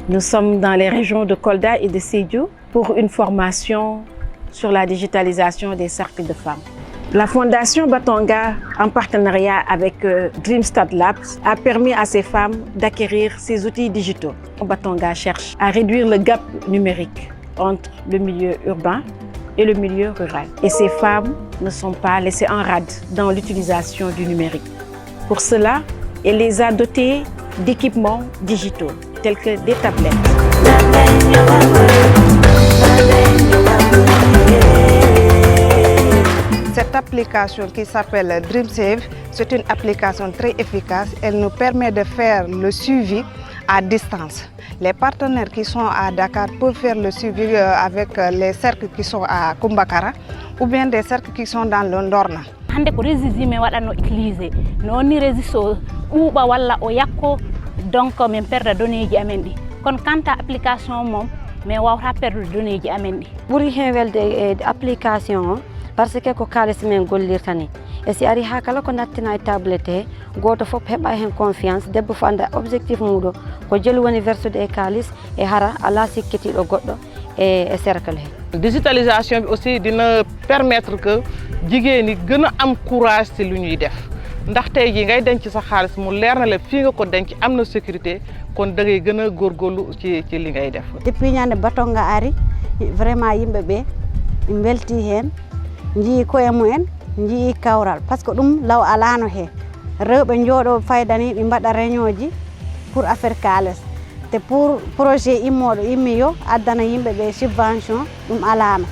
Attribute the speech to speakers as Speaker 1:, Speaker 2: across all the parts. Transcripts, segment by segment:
Speaker 1: Nous sommes dans les régions de Kolda et de Sédhiou pour une formation sur la digitalisation des cercles de femmes. La Fondation Batonga, en partenariat avec Dreamstart Labs, a permis à ces femmes d'acquérir ces outils digitaux. Batonga cherche à réduire le gap numérique entre le milieu urbain et le milieu rural. Et ces femmes ne sont pas laissées en rade dans l'utilisation du numérique. Pour cela, elle les a dotées d'équipements digitaux, tels que des tablettes.
Speaker 2: Cette application qui s'appelle DreamSave, c'est une application très efficace. Elle nous permet de faire le suivi à distance. Les partenaires qui sont à Dakar peuvent faire le suivi avec les cercles qui sont à Kumbakara ou bien des cercles qui sont dans le Ndorna.
Speaker 3: Hande ko rési me waɗano utiliser no ni rési so ɓuuɓa walla o yakko donc min perda données ji amen ɗi kono kanta application mom mais wawata perdre données ji amen ɗi
Speaker 4: ɓuri hen welde application o par ce que ko kalis men gollirta ni e si ari ha kala ko nattina e tablette he goto fof heɓa hen confiance debbo fo anda objectif muɗo ko jeli woni versude e kalis e hara ala sikkitiɗo goɗɗo e cercle he
Speaker 5: digitalisation bi aussi dina permettre que jigéen ñi gën a am courage ci lu ñuy def ndax tey jii ngay denc sa xaalis mu leer na la fii nga ko denc am na sécurité kon da ngay gën a góorgóorlu ci li ngay def.
Speaker 6: depuis ñande Batonga ari vraiment yimɓe ɓe belti hen jii koye mumen jii kawral par ce que ɗum law alano he rewɓe jooɗo faydani ɗi mbaɗa réunion ji pour affaire kalis te pour projet immoɗo immi yo addana yimɓe ɓe subvention ɗum alano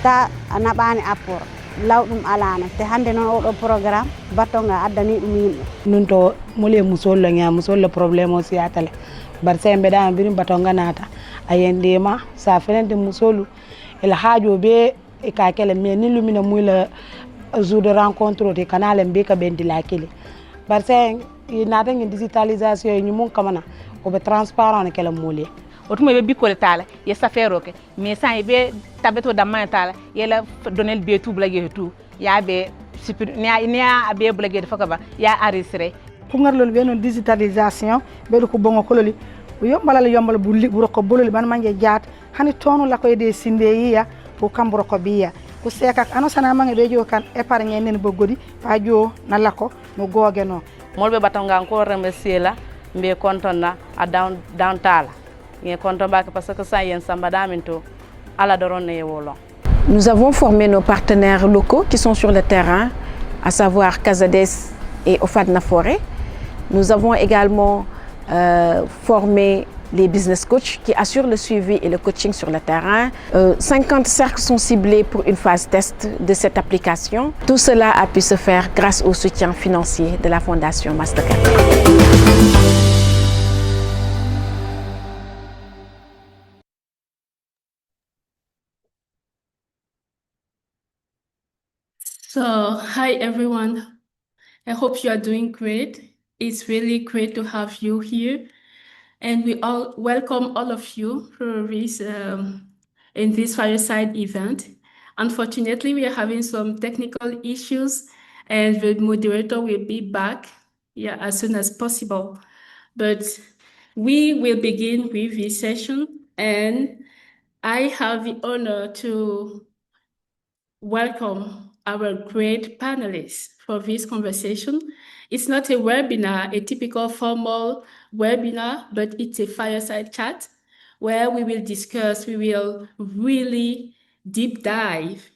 Speaker 6: ta a naɓani apport law ɗum alano te hande noon oɗo programme Batonga addani ɗum yimɓe
Speaker 7: nun to mole musol la nya musol le problème o siyatale bar sembe da birim Batonga nata ayendema sa fenende musolu el haajo be e ka kele mais ni lumina muy la jour de rencontre te canal mbe ka bendi la kele bar sen nata ngi digitalisation ñu mun kamana ko be transparent kele mole
Speaker 8: otuma be bikole tala ye safero ke mais san be tabeto damma tala yela donel be tout blague tout ya be super ne a be blague fa ba ya enregistrer
Speaker 9: pour ngarlol be non digitalisation be ko bongo kololi yombala yombal bu ko bololi ban manje jaat hani tonu la ko de sinde yiya pour kambro ko biya ko seka ano sana mangi be jo kan épargne nen bo godi pa jo na lako no goge no
Speaker 5: molbe Batonga encore remercier la mbe kontonna a down tala nge konton bak parce que ça yen samba daminto ala doron ne wolon.
Speaker 1: Nous avons formé nos partenaires locaux qui sont sur le terrain, à savoir Casades et Ofadna Forêt. Nous avons également formé les business coachs qui assurent le suivi et le coaching sur le terrain. 50 cercles sont ciblés pour une phase test de cette application. Tout cela a pu se faire grâce au soutien financier de la Fondation Mastercard.
Speaker 10: So, hi everyone. I hope you are doing great. It's really great to have you here. And we all welcome all of you for this, in this Fireside event. Unfortunately, we are having some technical issues and the moderator will be back as soon as possible. But we will begin with this session and I have the honor to welcome our great panelists for this conversation. It's not a webinar, a typical formal webinar, but it's a fireside chat where we will really deep dive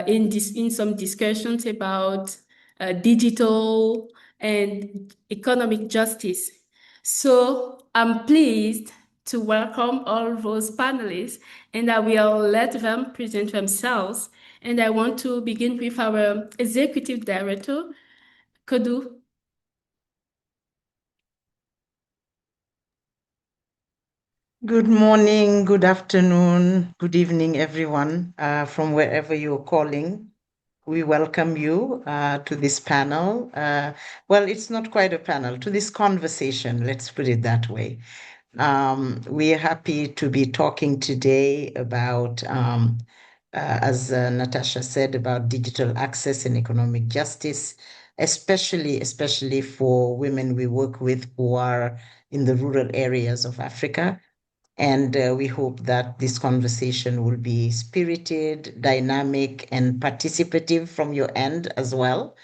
Speaker 10: in some discussions about digital and economic justice. So I'm pleased to welcome all those panelists and I will let them present themselves. And I want to begin with our Executive Director, Kodu.
Speaker 11: Good morning, good afternoon, good evening, everyone, from wherever you're calling. We welcome you to this panel. Well, it's not quite a panel, to this conversation, let's put it that way. We are happy to be talking today about as Natasha said, about digital access and economic justice, especially for women we work with who are in the rural areas of Africa. And we hope that this conversation will be spirited, dynamic, and participative from your end as well.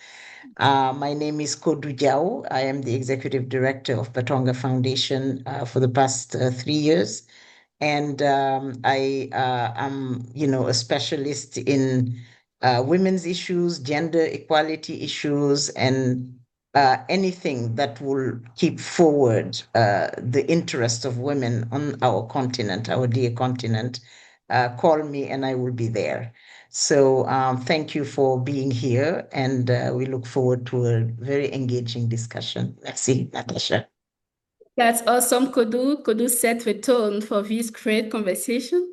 Speaker 11: My name is Kodu Jiao. I am the Executive Director of Batonga Foundation for the past 3 years. And I am, a specialist in women's issues, gender equality issues, and anything that will keep forward the interest of women on our continent, our dear continent. Call me and I will be there. So thank you for being here, and we look forward to a very engaging discussion. Merci, Natasha.
Speaker 10: That's awesome, Kodu. Kodu set the tone for this great conversation.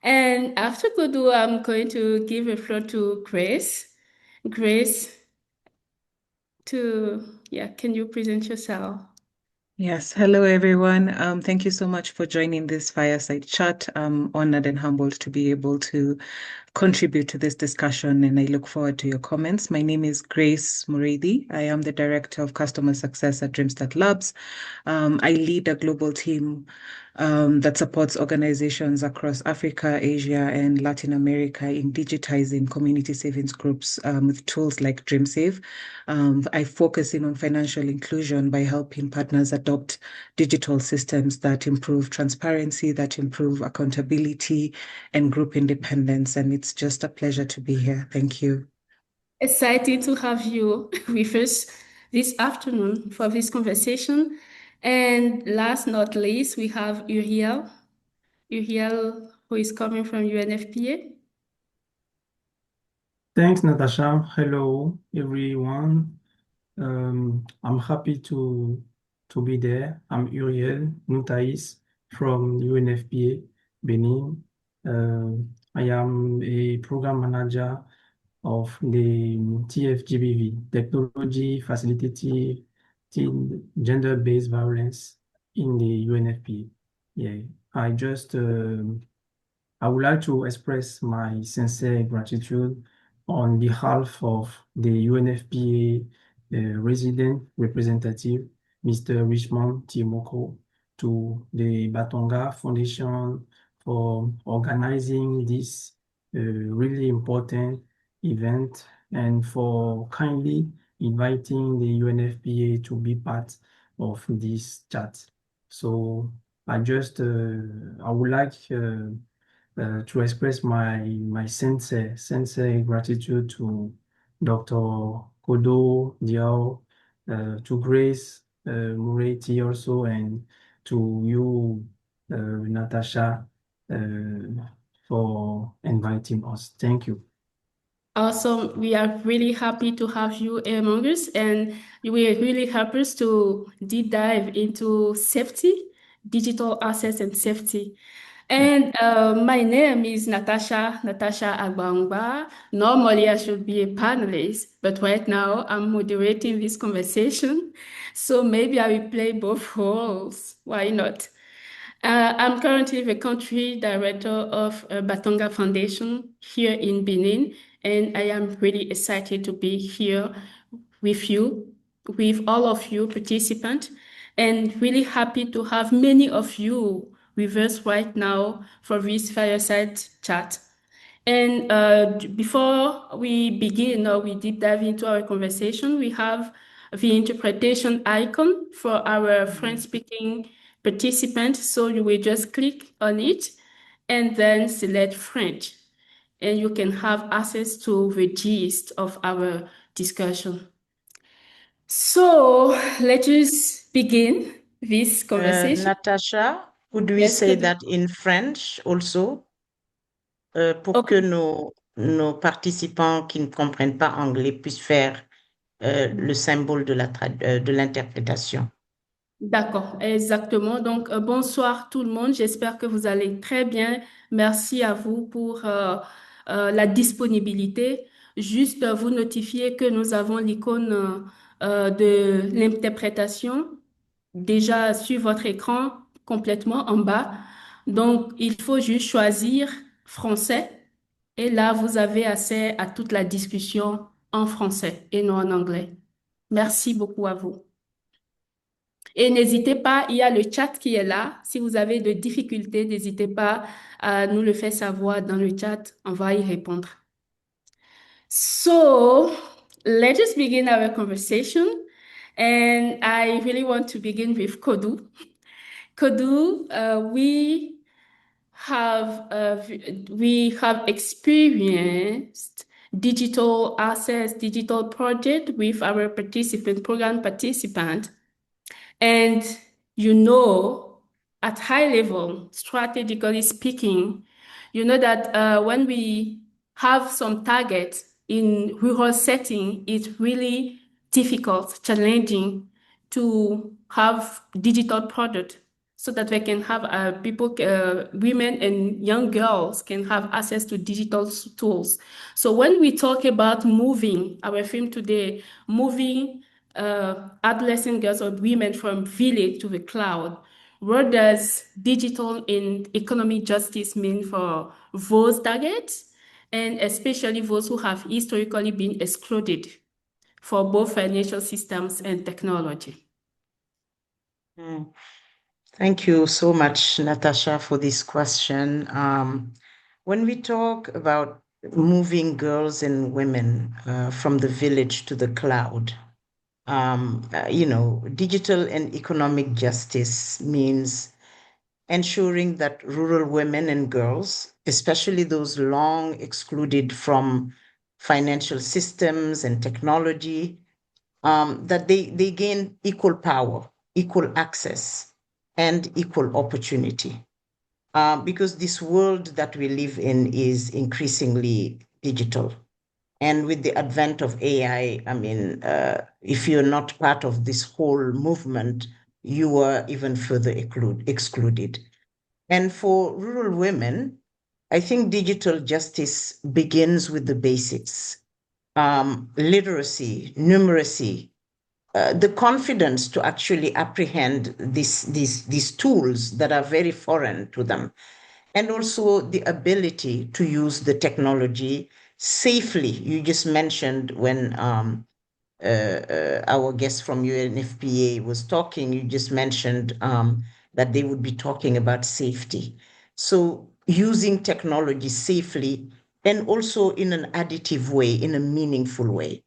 Speaker 10: And after Kodu, I'm going to give the floor to Grace. Grace, can you present yourself?
Speaker 12: Yes, hello everyone. Thank you so much for joining this fireside chat. I'm honored and humbled to be able to contribute to this discussion, and I look forward to your comments. My name is Grace Muridi. I am the Director of Customer Success at Dreamstart Labs. I lead a global team that supports organizations across Africa, Asia, and Latin America in digitizing community savings groups with tools like DreamSave. I focus in on financial inclusion by helping partners adopt digital systems that improve transparency, that improve accountability, and group independence. And it's just a pleasure to be here. Thank you.
Speaker 10: Excited to have you with us this afternoon for this conversation. And last not least, we have Uriel. Uriel, who is coming from UNFPA.
Speaker 13: Thanks, Natasha. Hello, everyone. I'm happy to be there. I'm Uriel Noutais from UNFPA, Benin. I am a program manager of the TFGBV, Technology Facilitating Gender-Based Violence in the UNFPA. Yeah, I would like to express my sincere gratitude on behalf of the UNFPA resident representative, Mr. Richmond Timoko, to the Batonga Foundation for organizing this really important event and for kindly inviting the UNFPA to be part of this chat. So I would like to express my sincere gratitude to Dr. Kodo Diao, to Grace Mureti also, and to you, Natasha, for inviting us. Thank you.
Speaker 10: Awesome. We are really happy to have you among us, and you will really help us to deep dive into safety, digital assets and safety. And my name is Natasha Agbangba. Normally, I should be a panelist, but right now I'm moderating this conversation. So maybe I will play both roles. Why not? I'm currently the country director of Batonga Foundation here in Benin, and I am really excited to be here with you, with all of you participants, and really happy to have many of you with us right now for this fireside chat. And before we begin or we deep dive into our conversation, we have the interpretation icon for our French-speaking participants. So you will just click on it and then select French. And you can have access to the gist of our discussion. So let us begin this conversation.
Speaker 11: Natasha, could we say that in French also? Pour que nos participants qui ne comprennent pas anglais puissent faire le symbole de l'interprétation.
Speaker 10: D'accord, exactement. Donc, bonsoir tout le monde. J'espère que vous allez très bien. Merci à vous pour la disponibilité. Juste vous notifier que nous avons l'icône de l'interprétation déjà sur votre écran, complètement en bas. Donc, il faut juste choisir français. Et là, vous avez accès à toute la discussion en français et non en anglais. Merci beaucoup à vous. Et n'hésitez pas, il y a le chat qui est là. Si vous avez de difficultés, n'hésitez pas à nous le faire savoir dans le chat. On va y répondre. So let us begin our conversation. And I really want to begin with Kodu. Kodu, we have experienced digital access, digital project with our program participant. And you know, at high level, strategically speaking, you know that when we have some targets in rural setting, it's really difficult, challenging to have digital product so that we can have women and young girls can have access to digital tools. So when we talk about moving, our theme today, moving adolescent girls or women from village to the cloud, what does digital and economic justice mean for those targets, and especially those who have historically been excluded for both financial systems and technology?
Speaker 11: Thank you so much, Natasha, for this question. When we talk about moving girls and women from the village to the cloud, digital and economic justice means ensuring that rural women and girls, especially those long excluded from financial systems and technology, that they gain equal power, equal access, and equal opportunity. Because this world that we live in is increasingly digital. And with the advent of AI, if you're not part of this whole movement, you are even further excluded. And for rural women, I think digital justice begins with the basics, literacy, numeracy, the confidence to actually apprehend these tools that are very foreign to them, and also the ability to use the technology safely. You just mentioned when our guest from UNFPA was talking, you just mentioned that they would be talking about safety. So using technology safely and also in an additive way, in a meaningful way.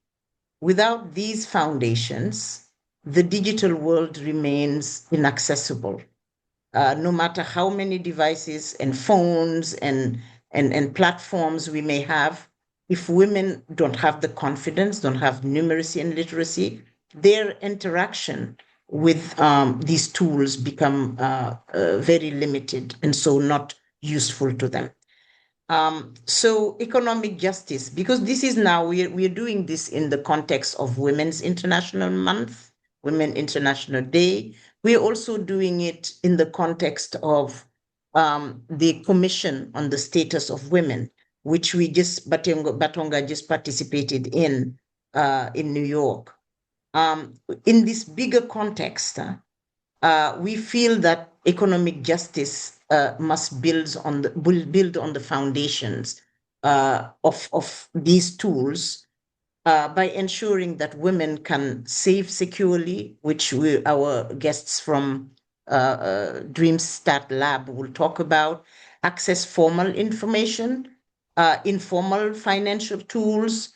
Speaker 11: Without these foundations, the digital world remains inaccessible. No matter how many devices and phones and platforms we may have, if women don't have the confidence, don't have numeracy and literacy, their interaction with these tools become very limited and so not useful to them. So economic justice, because this is now, we're doing this in the context of Women's International Month, Women International Day. We're also doing it in the context of the Commission on the Status of Women, which Batonga just participated in New York. In this bigger context, we feel that economic justice must build on the foundations of these tools by ensuring that women can save securely, which our guests from DreamStat Lab will talk about, access formal information, informal financial tools,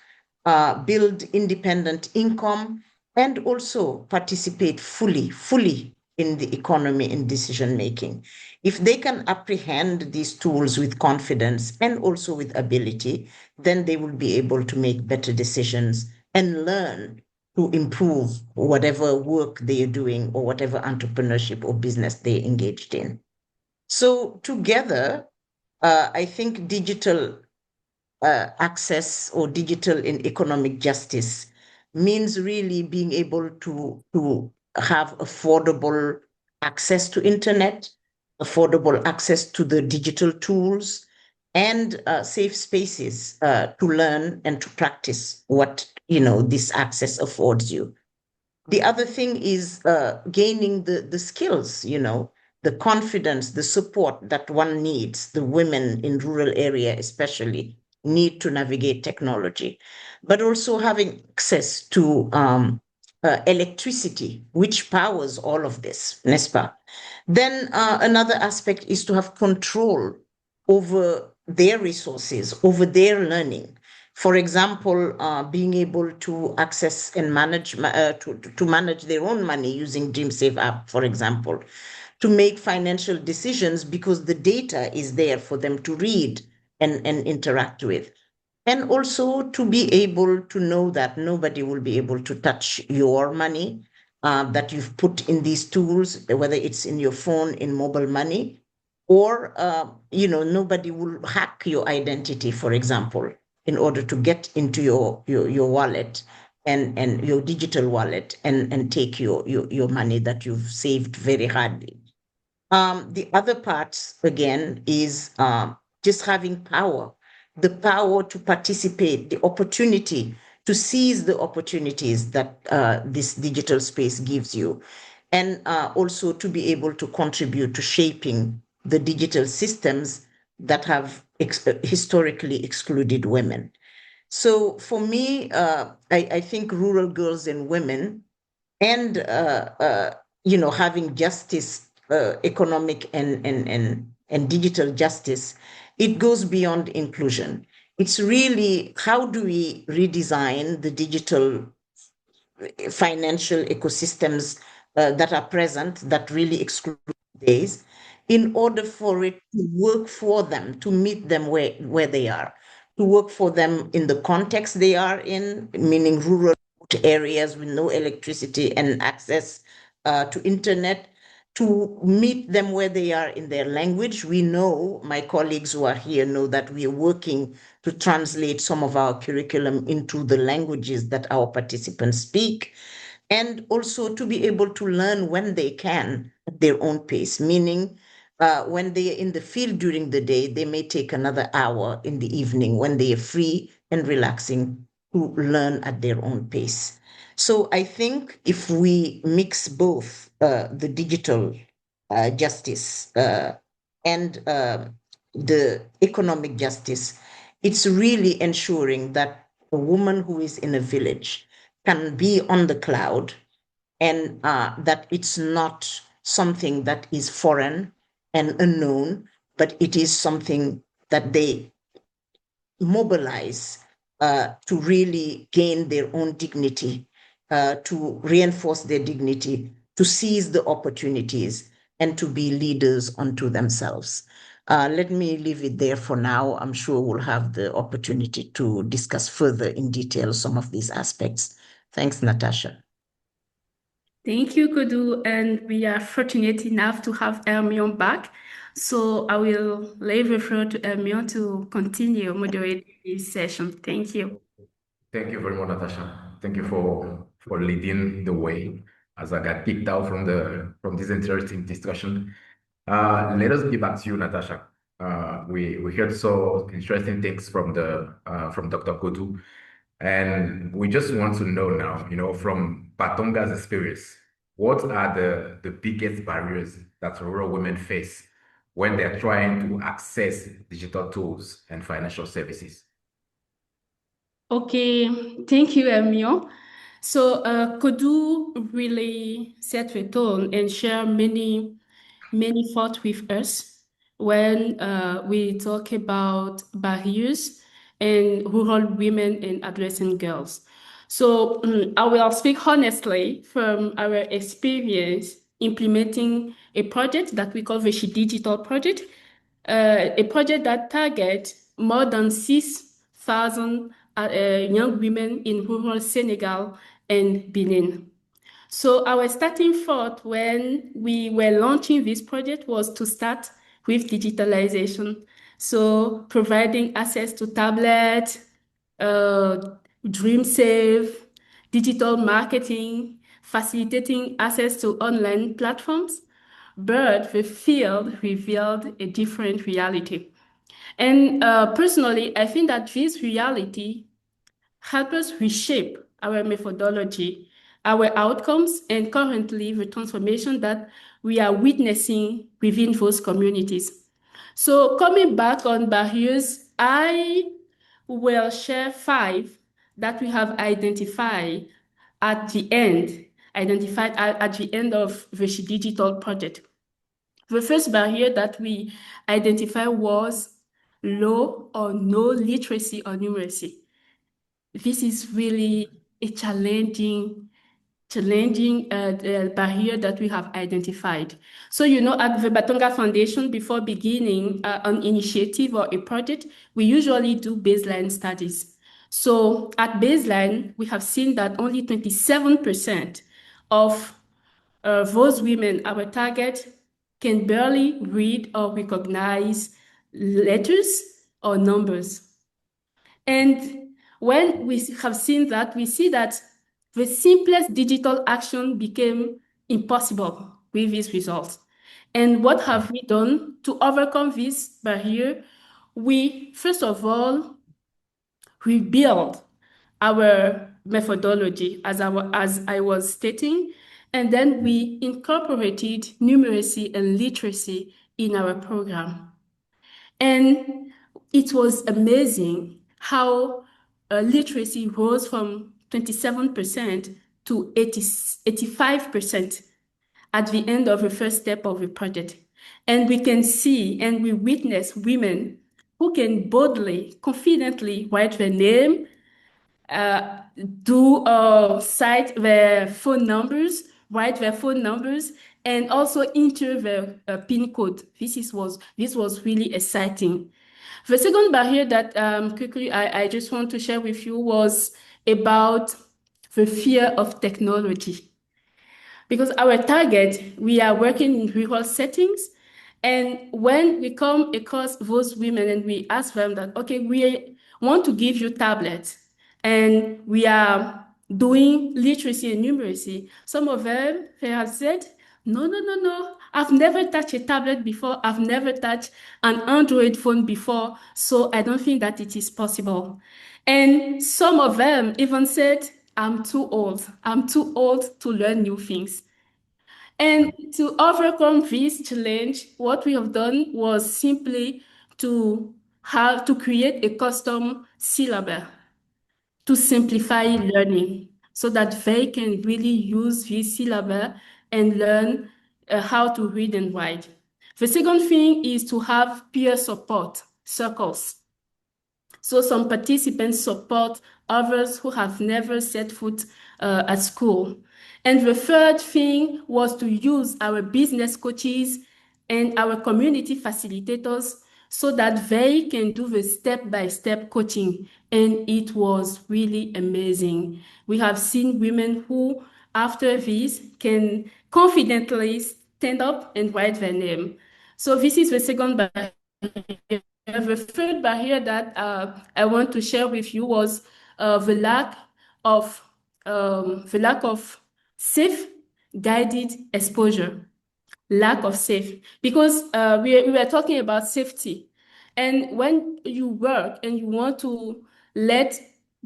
Speaker 11: build independent income, and also participate fully in the economy and decision making. If they can apprehend these tools with confidence and also with ability, then they will be able to make better decisions and learn to improve whatever work they are doing or whatever entrepreneurship or business they engaged in. So together, I think digital access or digital and economic justice means really being able to have affordable access to internet, affordable access to the digital tools, and safe spaces to learn and to practice what this access affords you. The other thing is gaining the skills, the confidence, the support that one needs, the women in rural area especially need to navigate technology, but also having access to electricity, which powers all of this, n'est-ce pas? Then another aspect is to have control over their resources, over their learning. For example, being able to access and manage, to manage their own money using DreamSave app, for example, to make financial decisions because the data is there for them to read and interact with. And also to be able to know that nobody will be able to touch your money that you've put in these tools, whether it's in your phone, in mobile money, or nobody will hack your identity, for example, in order to get into your wallet and your digital wallet and take your money that you've saved very hardly. The other part, again, is just having power, the power to participate, the opportunity to seize the opportunities that this digital space gives you, and also to be able to contribute to shaping the digital systems that have historically excluded women. So for me, I think rural girls and women and having justice, economic and digital justice, it goes beyond inclusion. It's really how do we redesign the digital financial ecosystems that are present that really exclude days in order for it to work for them, to meet them where they are, to work for them in the context they are in, meaning rural areas with no electricity and access to internet, to meet them where they are in their language. We know, my colleagues who are here know that we are working to translate some of our curriculum into the languages that our participants speak, and also to be able to learn when they can at their own pace, meaning when they are in the field during the day, they may take another hour in the evening when they are free and relaxing to learn at their own pace. So I think if we mix both the digital justice and the economic justice, it's really ensuring that a woman who is in a village can be on the cloud and that it's not something that is foreign and unknown, but it is something that they mobilize to really gain their own dignity, to reinforce their dignity, to seize the opportunities, and to be leaders unto themselves. Let me leave it there for now. I'm sure we'll have the opportunity to discuss further in detail some of these aspects. Thanks, Natasha.
Speaker 10: Thank you, Kudu, and we are fortunate enough to have Hermione back. So I will leave the floor to Hermione to continue moderating this session. Thank you.
Speaker 14: Thank you very much, Natasha. Thank you for leading the way as I got kicked out from this interesting discussion. Let us give back to you, Natasha. We heard so interesting things from Dr. Kudu, and we just want to know now, from Batonga's experience, what are the biggest barriers that rural women face when they're trying to access digital tools and financial services?
Speaker 10: Okay, thank you, Hermione. So Kudu really set the tone and share many thoughts with us when we talk about barriers and rural women and adolescent girls. So I will speak honestly from our experience implementing a project that we call the She Digital Project, a project that targets more than 6,000 young women in rural Senegal and Benin. So our starting thought when we were launching this project was to start with digitalization. So providing access to tablets, DreamSave, digital marketing, facilitating access to online platforms. But the field revealed a different reality. And personally, I think that this reality helps us reshape our methodology, our outcomes, and currently the transformation that we are witnessing within those communities. So coming back on barriers, I will share 5 that we have identified at the end, identified at the end of the digital project. The first barrier that we identified was low or no literacy or numeracy. This is really a challenging barrier that we have identified. So, at the Batonga Foundation, before beginning an initiative or a project, we usually do baseline studies. So at baseline, we have seen that only 27% of those women, our target, can barely read or recognize letters or numbers. And when we have seen that, we see that the simplest digital action became impossible with these results. And what have we done to overcome this barrier? We, first of all, rebuild our methodology, as I was stating, and then we incorporated numeracy and literacy in our program. And it was amazing how literacy rose from 27% to 85% at the end of the first step of the project. And we can see and we witness women who can boldly, confidently write their name, cite their phone numbers, write their phone numbers, and also enter their PIN code. This was really exciting. The second barrier that quickly I just want to share with you was about the fear of technology. Because our target, we are working in rural settings, and when we come across those women and we ask them that, okay, we want to give you tablets, and we are doing literacy and numeracy, some of them, they have said, no, I've never touched a tablet before, I've never touched an Android phone before, so I don't think that it is possible. And some of them even said, I'm too old to learn new things. And to overcome this challenge, what we have done was simply to create a custom syllabus to simplify learning so that they can really use this syllabus and learn how to read and write. The second thing is to have peer support circles. So some participants support others who have never set foot at school. And the third thing was to use our business coaches and our community facilitators so that they can do the step-by-step coaching. And it was really amazing. We have seen women who, after this, can confidently stand up and write their name. So this is the second barrier. The third barrier that I want to share with you was the lack of safe guided exposure. Lack of safe, because we were talking about safety. And when you work and you want to let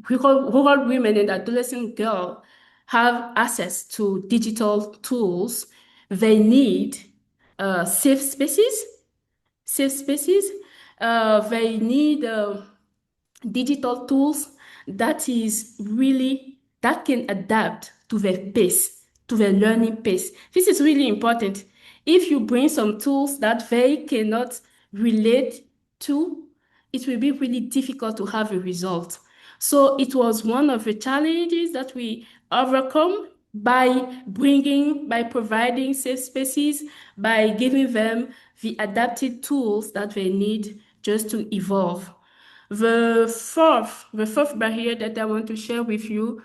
Speaker 10: rural women and adolescent girls have access to digital tools, they need safe spaces. They need digital tools that can adapt to their pace, to their learning pace. This is really important. If you bring some tools that they cannot relate to, it will be really difficult to have a result. So it was one of the challenges that we overcome by providing safe spaces, by giving them the adapted tools that they need just to evolve. The fourth barrier that I want to share with you,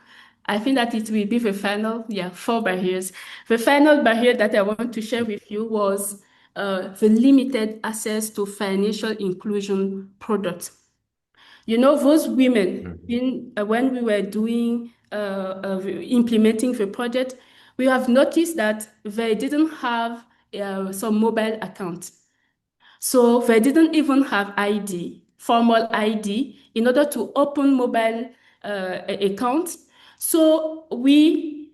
Speaker 10: I think that it will be the final, 4 barriers. The final barrier that I want to share with you was the limited access to financial inclusion products. Those women, when we were doing, implementing the project, we have noticed that they didn't have some mobile accounts. So they didn't even have formal ID, in order to open mobile accounts. So we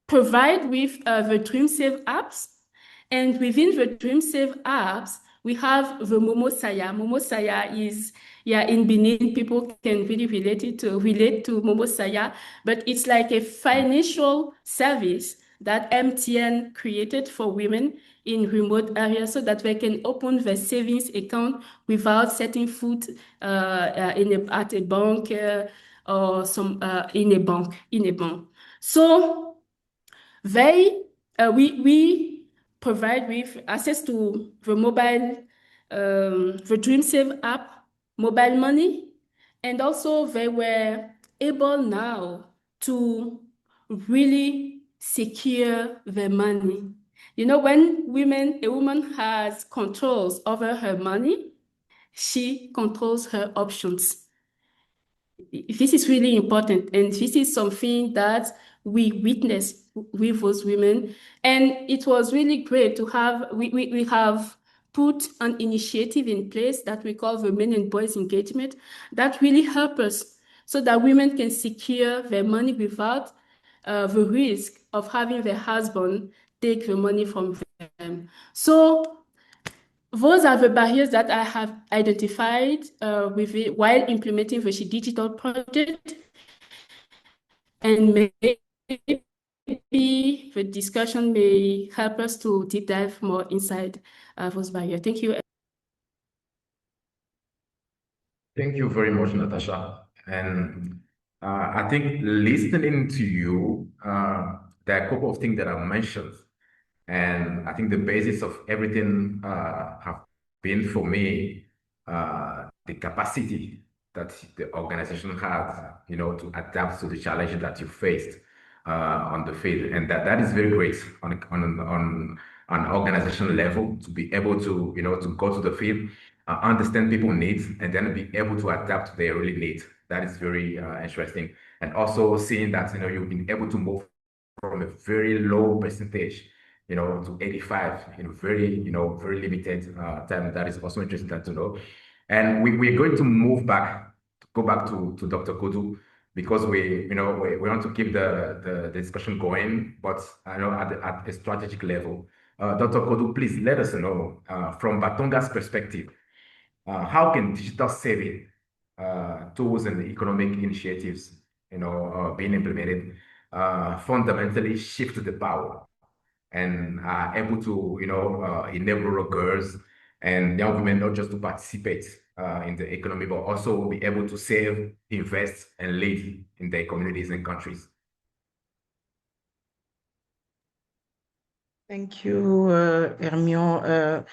Speaker 10: provide with the DreamSave apps, and within the DreamSave apps, We have the Momo Saya. Momo Saya is, in Benin, people can really relate to Momo Saya, but it's like a financial service that MTN created for women in remote areas so that they can open their savings account without setting foot at a bank or in a bank. So we provide with access to the the DreamSave app, mobile money, and also they were able now to really secure their money. You know, when a woman has controls over her money, she controls her options. This is really important, and this is something that we witnessed with those women, and it was really great to have. We have put an initiative in place that we call the Men and Boys Engagement that really help us so that women can secure their money without the risk of having their husband take the money from them. So those are the barriers that I have identified while implementing the She Digital project. And maybe the discussion may help us to deep dive more inside those barriers. Thank you.
Speaker 14: Thank you very much, Natasha. And I think listening to you, there are a couple of things that I mentioned. And I think the basis of everything have been for me the capacity that the organization has, to adapt to the challenges that you faced on the field, and that is very great on an organizational level to be able to, to go to the field, understand people's needs, and then be able to adapt to their really needs. That is very interesting, and also seeing that you've been able to move from a very low percentage to 85 in very limited time. That is also interesting to know. And we're going to go back to Dr. Kodu, because we want to keep the discussion going, but I know at a strategic level. Dr. Kodu, please let us know from Batonga's perspective, how can digital saving tools and economic initiatives being implemented fundamentally shift the power and are able to, enable rural girls and young women not just to participate in the economy, but also be able to save, invest, and lead in their communities and countries.
Speaker 11: Thank you, Hermione.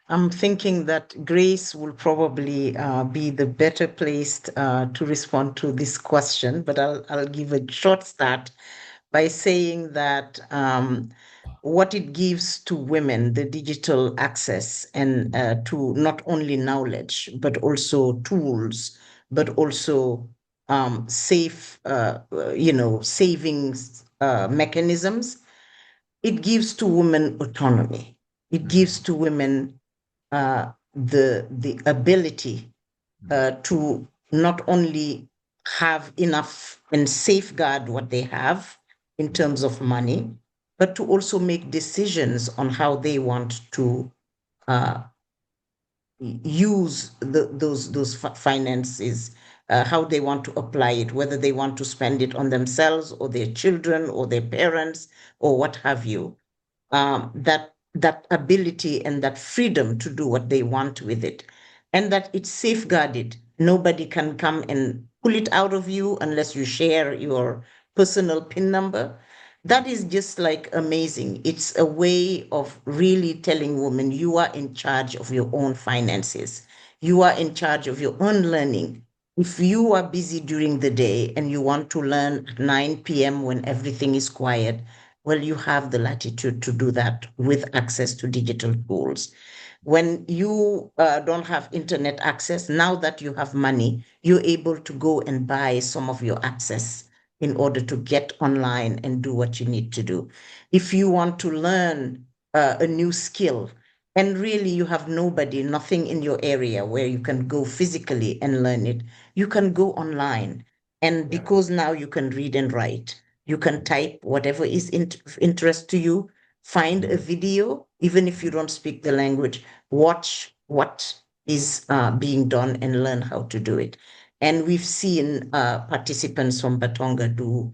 Speaker 11: I'm thinking that Grace will probably be the better placed to respond to this question, but I'll give a short start by saying that what it gives to women, the digital access and to not only knowledge, but also tools, but also safe, savings mechanisms. It gives to women autonomy. It gives to women the ability to not only have enough and safeguard what they have in terms of money, but to also make decisions on how they want to use those finances, how they want to apply it, whether they want to spend it on themselves or their children or their parents or what have you. That ability and that freedom to do what they want with it, and that it's safeguarded. Nobody can come and pull it out of you unless you share your personal PIN number. That is just like amazing. It's a way of really telling women you are in charge of your own finances. You are in charge of your own learning. If you are busy during the day and you want to learn at 9 p.m. when everything is quiet, well, you have the latitude to do that with access to digital tools. When you don't have internet access, now that you have money, you're able to go and buy some of your access in order to get online and do what you need to do. If you want to learn a new skill, and really you have nothing in your area where you can go physically and learn it, you can go online. And because now you can read and write, you can type whatever is interest to you, find a video, even if you don't speak the language, watch what is being done and learn how to do it. And we've seen participants from Batonga do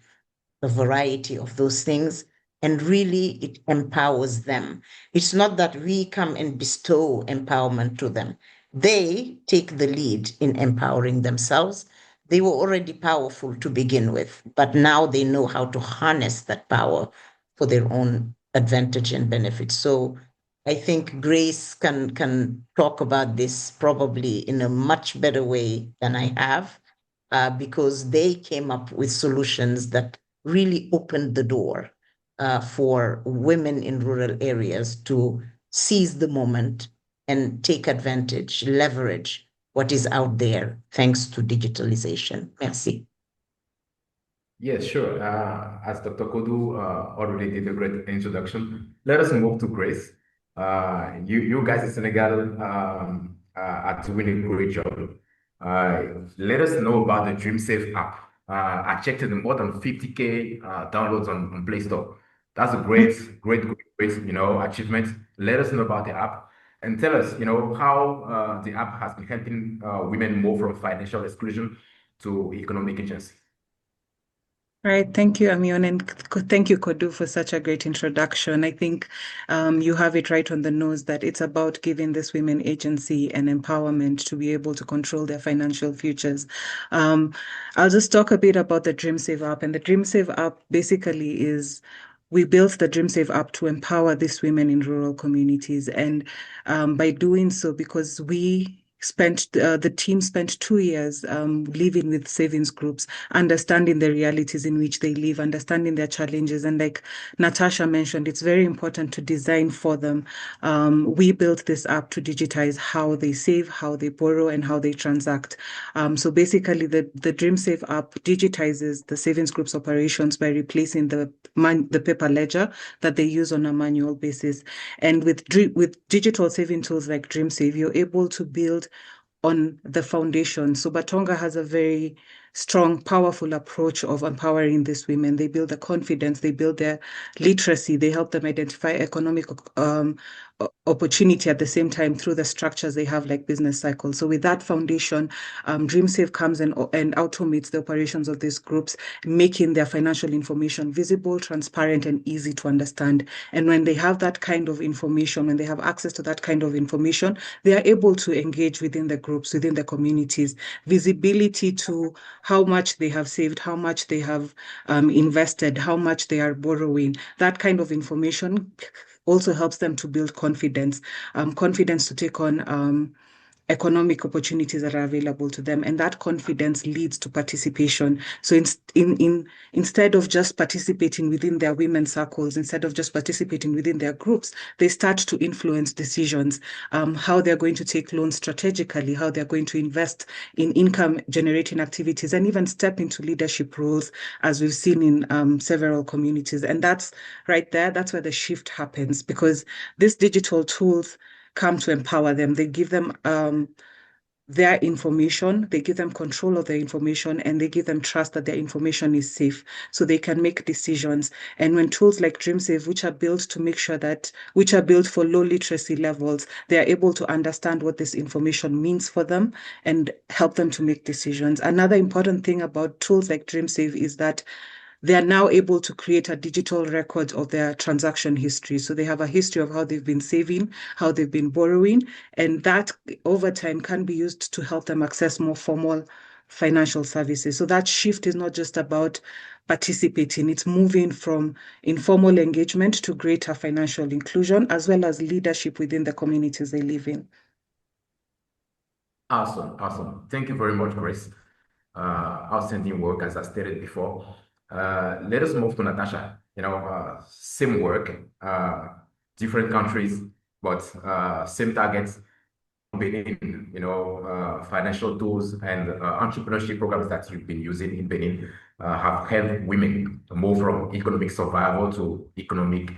Speaker 11: a variety of those things, and really it empowers them. It's not that we come and bestow empowerment to them. They take the lead in empowering themselves. They were already powerful to begin with, but now they know how to harness that power for their own advantage and benefit. So I think Grace can talk about this probably in a much better way than I have, because they came up with solutions that really opened the door for women in rural areas to seize the moment and take advantage, leverage what is out there thanks to digitalization. Merci.
Speaker 14: Yes, sure. As Dr. Kodu already did a great introduction, let us move to Grace. You guys in Senegal are doing a great job. Let us know about the DreamSafe app. I checked it, more than 50K downloads on Play Store. That's a great achievement. Let us know about the app and tell us, how the app has been helping women move from financial exclusion to economic agency.
Speaker 12: Right. Thank you, Amion, and thank you, Kodu, for such a great introduction. I think you have it right on the nose that it's about giving these women agency and empowerment to be able to control their financial futures. I'll just talk a bit about the DreamSave app. And the DreamSave app basically is, we built the DreamSave app to empower these women in rural communities. And by doing so, because the team spent 2 years living with savings groups, understanding the realities in which they live, understanding their challenges. And like Natasha mentioned, it's very important to design for them. We built this app to digitize how they save, how they borrow, and how they transact. So basically, the DreamSave app digitizes the savings group's operations by replacing the paper ledger that they use on a manual basis. And with digital saving tools like DreamSave, you're able to build on the foundation. So Batonga has a very strong, powerful approach of empowering these women. They build their confidence, they build their literacy, they help them identify economic opportunity at the same time through the structures they have, like business cycles. So with that foundation, DreamSave comes and automates the operations of these groups, making their financial information visible, transparent, and easy to understand. And when they have that kind of information, when they have access to that kind of information, they are able to engage within the groups, within the communities, visibility to how much they have saved, how much they have invested, how much they are borrowing. That kind of information also helps them to build confidence to take on economic opportunities that are available to them. And that confidence leads to participation. So instead of just participating within their women's circles, instead of just participating within their groups, they start to influence decisions, how they're going to take loans strategically, how they're going to invest in income generating activities, and even step into leadership roles, as we've seen in several communities. And that's right there, that's where the shift happens, because these digital tools come to empower them. They give them their information, they give them control of their information, and they give them trust that their information is safe so they can make decisions. And when tools like DreamSave, which are built for low literacy levels, they are able to understand what this information means for them and help them to make decisions. Another important thing about tools like DreamSave is that they are now able to create a digital record of their transaction history. So they have a history of how they've been saving, how they've been borrowing, and that over time can be used to help them access more formal financial services. So that shift is not just about participating, it's moving from informal engagement to greater financial inclusion, as well as leadership within the communities they live in.
Speaker 14: Awesome. Thank you very much, Grace. Outstanding work, as I stated before. Let us move to Natasha. Same work, different countries, but same targets. Benin, financial tools and entrepreneurship programs that you've been using in Benin have helped women move from economic survival to economic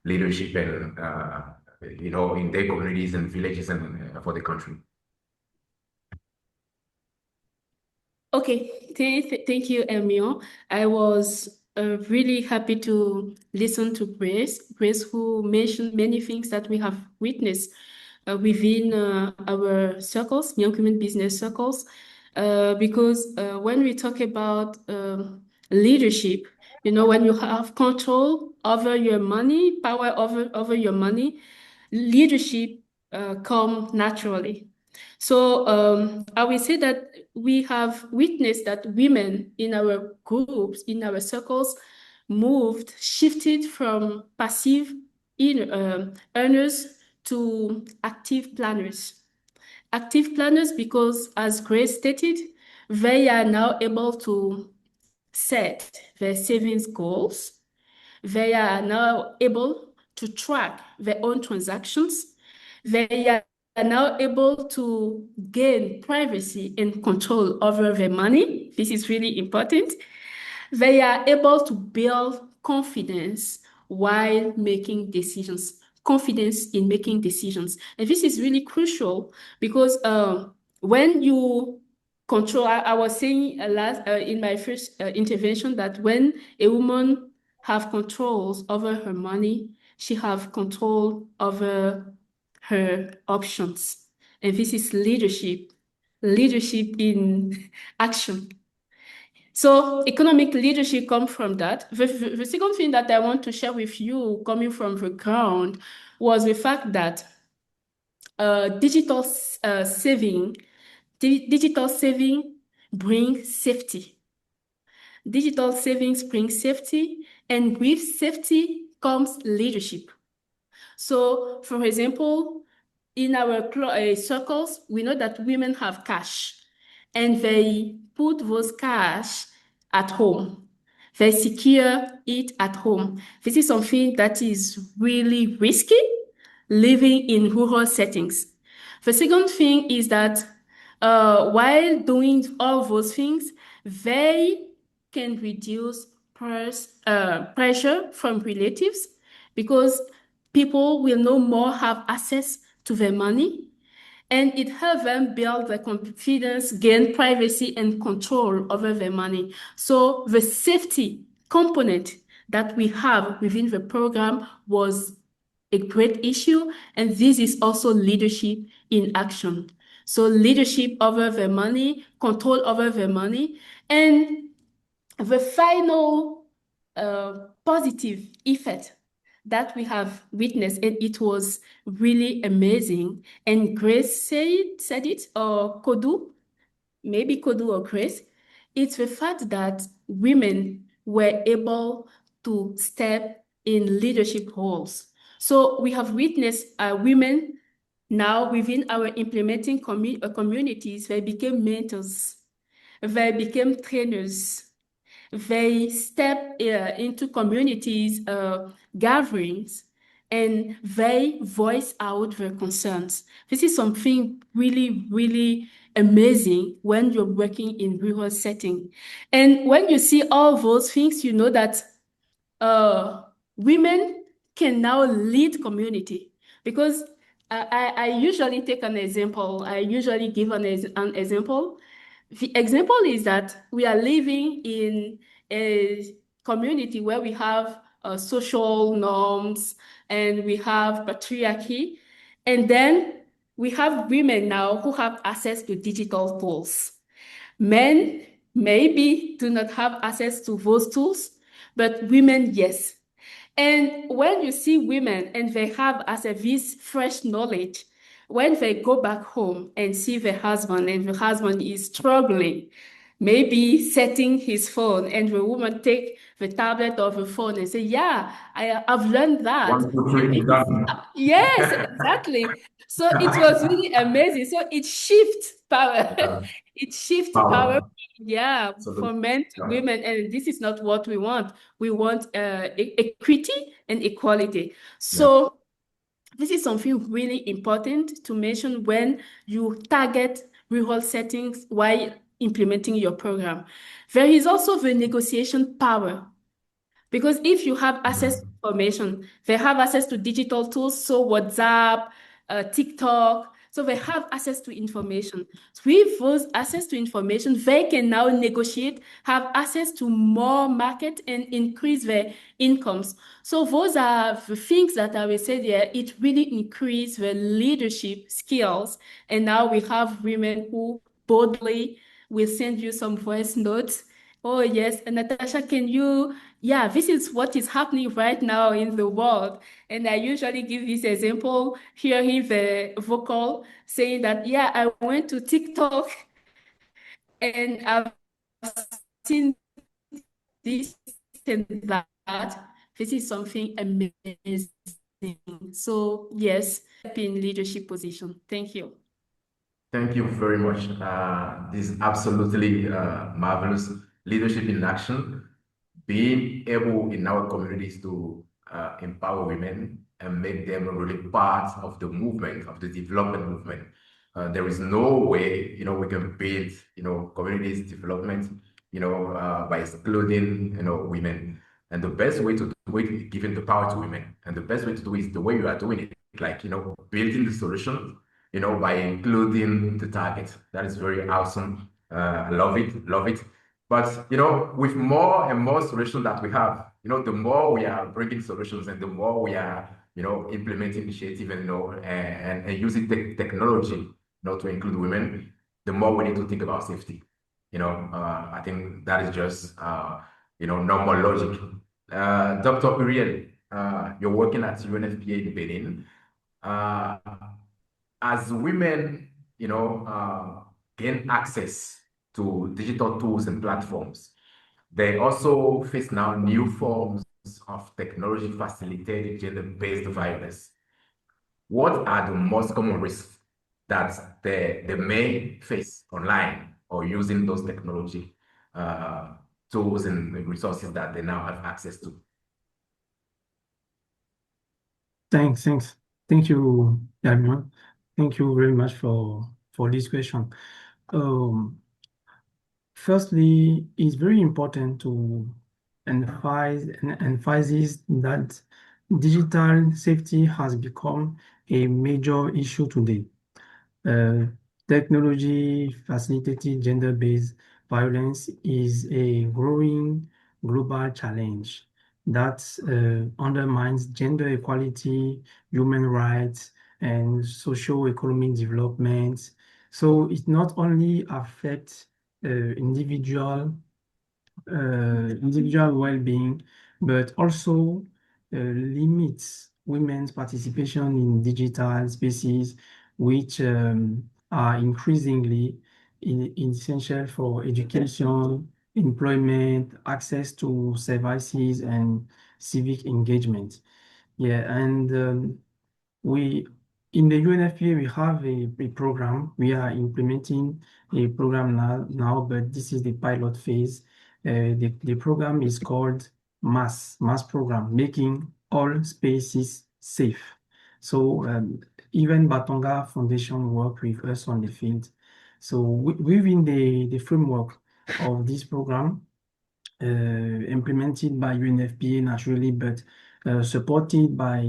Speaker 14: leadership and, in their communities and villages and for the country.
Speaker 10: Okay, thank you, Emio. I was really happy to listen to Grace, who mentioned many things that we have witnessed within our circles, young women business circles, because when we talk about leadership, when you have control over your money, power over your money, leadership come naturally. So I will say that we have witnessed that women in our groups, in our circles, shifted from passive earners to active planners. Active planners because, as Grace stated, they are now able to set their savings goals. They are now able to track their own transactions. They are now able to gain privacy and control over their money. This is really important. They are able to build confidence while making decisions, confidence in making decisions. And this is really crucial because when you control, I was saying in my first intervention that when a woman have controls over her money, she have control over her options. And this is leadership in action. So economic leadership comes from that. The second thing that I want to share with you coming from the ground was the fact that digital saving brings safety. Digital savings bring safety, and with safety comes leadership. So, for example, in our circles, we know that women have cash and they put those cash at home. They secure it at home. This is something that is really risky living in rural settings. The second thing is that while doing all those things, they can reduce pressure from relatives because people will no more have access to their money, and it helps them build their confidence, gain privacy and control over their money. So the safety component that we have within the program was a great issue, and this is also leadership in action. So leadership over their money, control over their money, and the final positive effect that we have witnessed, and it was really amazing. And Grace said it, or Kodu, maybe Kodu or Grace. It's the fact that women were able to step in leadership roles. So we have witnessed women now within our implementing communities. They became mentors, they became trainers, they step into communities gatherings, and they voice out their concerns. This is something really, really amazing when you're working in rural setting. And when you see all those things, you know that women can now lead community. Because I usually take an example. I usually give an example. The example is that we are living in a community where we have social norms and we have patriarchy. And then we have women now who have access to digital tools. Men maybe do not have access to those tools, but women, yes. And when you see women and they have as a this fresh knowledge, when they go back home and see the husband and the husband is struggling, maybe setting his phone, and the woman take the tablet or the phone and say, yeah, I've learned that.
Speaker 14: 1, 2, 3, done.
Speaker 10: Yes, exactly. So it was really amazing. So it shifts power. It shifts power. Yeah, from men to women, and this is not what we want. We want equity and equality. So this is something really important to mention when you target rural settings while implementing your program. There is also the negotiation power. Because if you have access to information, they have access to digital tools, so WhatsApp, TikTok. So they have access to information. With those access to information, they can now negotiate, have access to more market and increase their incomes. So those are the things that I will say there. It really increase the leadership skills. And now we have women who boldly will send you some voice notes. Oh yes, and Natasha, can you, yeah, this is what is happening right now in the world. And I usually give this example, hearing the vocal saying that, yeah, I went to TikTok and I've seen this and that. This is something amazing. So yes, in leadership position. Thank you.
Speaker 14: Thank you very much. This is absolutely marvelous leadership in action. Being able in our communities to empower women and make them really part of the movement, of the development movement. There is no way, we can build, communities development, by excluding, women. And the best way to do it is giving the power to women. And the best way to do it is the way you are doing it, like, building the solution, by including the target. That is very awesome. Love it, love it. But, with more and more solutions that we have, the more we are bringing solutions and the more we are, implementing initiative and, and using technology, to include women, the more we need to think about safety. I think that is just, normal logic. Dr. Uriel, you're working at UNFPA in Benin. As women, gain access to digital tools and platforms, they also face now new forms of technology facilitated gender-based violence. What are the most common risks that they may face online or using those technology tools and resources that they now have access to?
Speaker 13: Thank you, everyone. Thank you very much for this question. Firstly, it's very important to emphasize that digital safety has become a major issue today. Technology facilitated gender-based violence is a growing global challenge that undermines gender equality, human rights, and socio-economic development. So it not only affects individual well-being, but also limits women's participation in digital spaces, which are increasingly essential for education, employment, access to services, and civic engagement. Yeah, and we in the UNFPA we have a program. We are implementing a program now, but this is the pilot phase. The program is called MASS program, making all spaces safe. So even Batonga Foundation work with us on the field. So within the framework of this program, implemented by UNFPA naturally, but supported by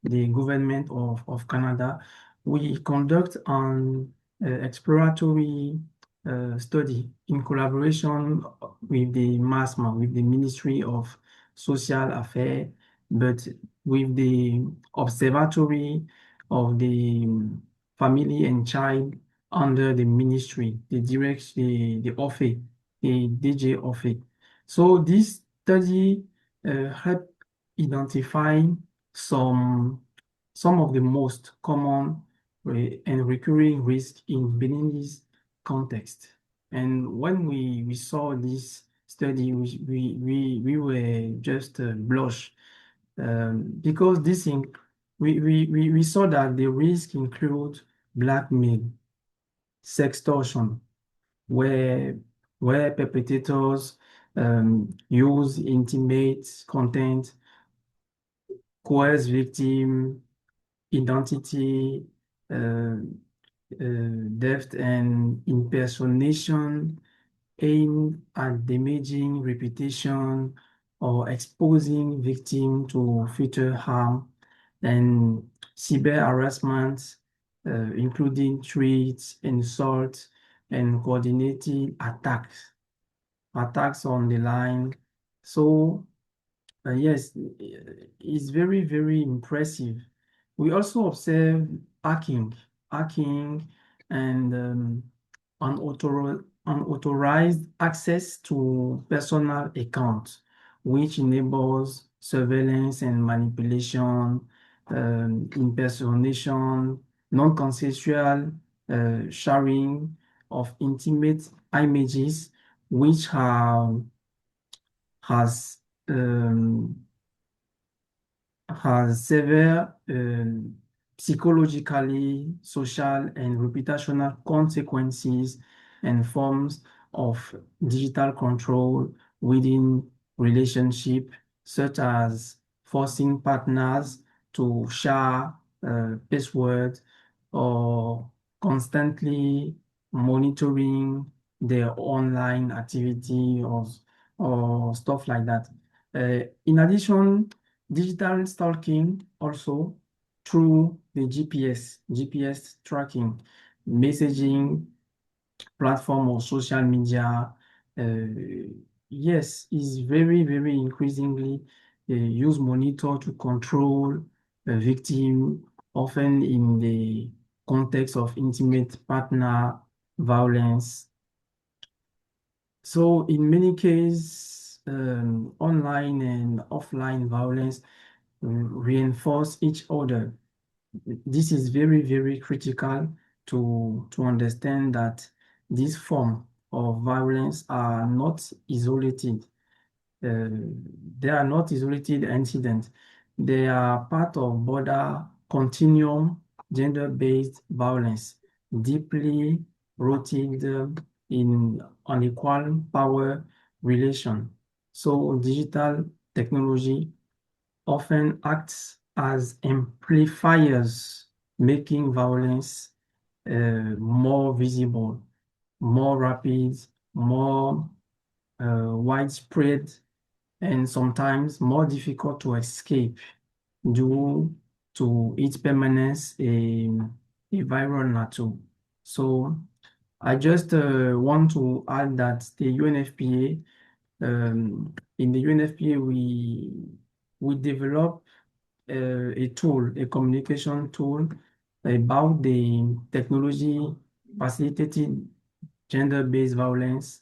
Speaker 13: the government of Canada, we conduct an exploratory study in collaboration with the MASMA, with the Ministry of Social Affairs, but with the Observatory of the Family and Child under the ministry, the OFE, the DG OFE. So this study helped identify some of the most common and recurring risks in Beninese context. And when we saw this study, we were just blush because we saw that the risk include blackmail, sextortion, where perpetrators use intimate content, coerce victim identity, theft and impersonation aimed at damaging reputation or exposing victim to future harm, and cyber harassment including threats, insults, and coordinated attacks on the line. So yes, it's very, very impressive. We also observe hacking and unauthorized access to personal accounts, which enables surveillance and manipulation, impersonation, non-consensual sharing of intimate images, which has um, has severe psychologically, social, and reputational consequences and forms of digital control within relationship, such as forcing partners to share passwords or constantly monitoring their online activity or stuff like that. In addition, digital stalking also through the GPS tracking, messaging platform or social media, yes, is very, very increasingly use monitor to control a victim, often in the context of intimate partner violence. So in many cases, online and offline violence reinforce each other. This is very, very critical to understand that these forms of violence are not isolated. They are not isolated incidents. They are part of broader continuum gender-based violence, deeply rooted in unequal power relation. So digital technology often acts as amplifiers, making violence more visible, more rapid, more widespread, and sometimes more difficult to escape due to its permanence in a viral nature. So I just want to add that the UNFPA, in the UNFPA, we develop a tool, a communication tool about the technology facilitated gender-based violence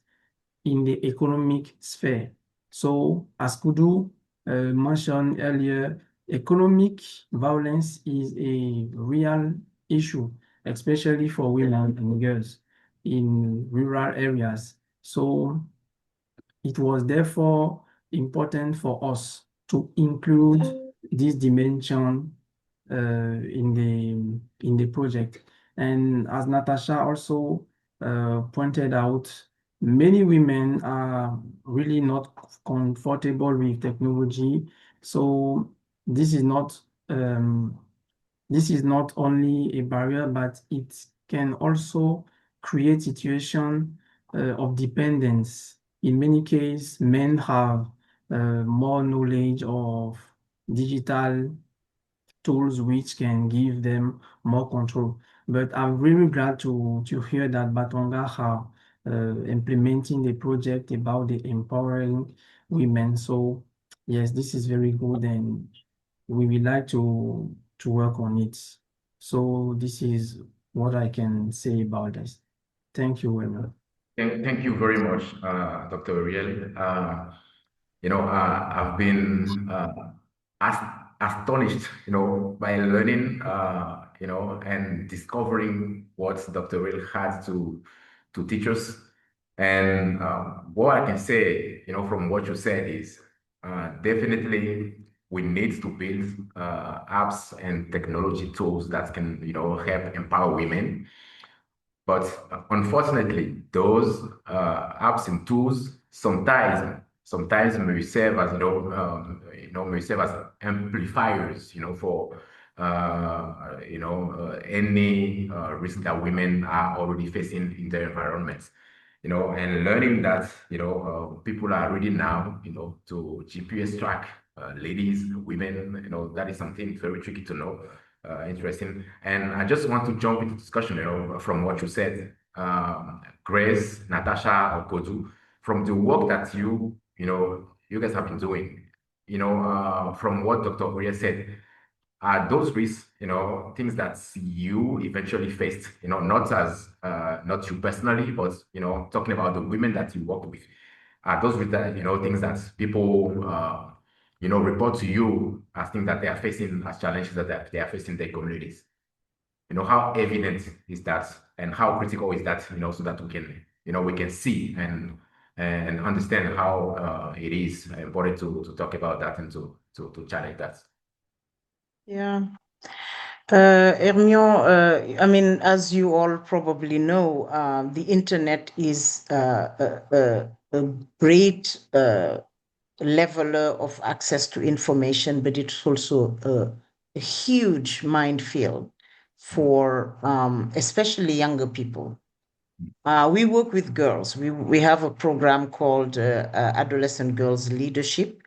Speaker 13: in the economic sphere. So as Kudu mentioned earlier, economic violence is a real issue, especially for women and girls in rural areas. So it was therefore important for us to include this dimension in the project. And as Natasha also pointed out, many women are really not comfortable with technology. So this is not only a barrier, but it can also create situation of dependence. In many cases, men have more knowledge of digital tools which can give them more control. But I'm really glad to hear that Batonga are implementing the project about the empowering women. So yes, this is very good, and we would like to work on it. So this is what I can say about this. Thank you very much.
Speaker 14: Thank you very much, Dr. Ariel. I've been astonished, by learning, and discovering what Dr. Ariel had to teach us. And what I can say, from what you said is definitely we need to build apps and technology tools that can, help empower women. But unfortunately, those apps and tools sometimes may serve as may serve as amplifiers, for any risk that women are already facing in their environments. And learning that people are ready now, to GPS track ladies, women, that is something very tricky to know. interesting. And I just want to jump into discussion, from what you said, Grace, Natasha, or Kodu, from the work that you guys have been doing, from what Dr. Oye said, are those risks, things that you eventually faced, not you personally, but, talking about the women that you work with, are those risks that, things that people, report to you as things that they are facing, as challenges that they are facing in their communities? How evident is that, and how critical is that, so that we can see and understand how it is important to talk about that and to challenge that.
Speaker 11: Yeah. Hermione, I mean, as you all probably know, the internet is a great leveler of access to information, but it's also a huge minefield for especially younger people. We work with girls. We have a program called Adolescent Girls Leadership,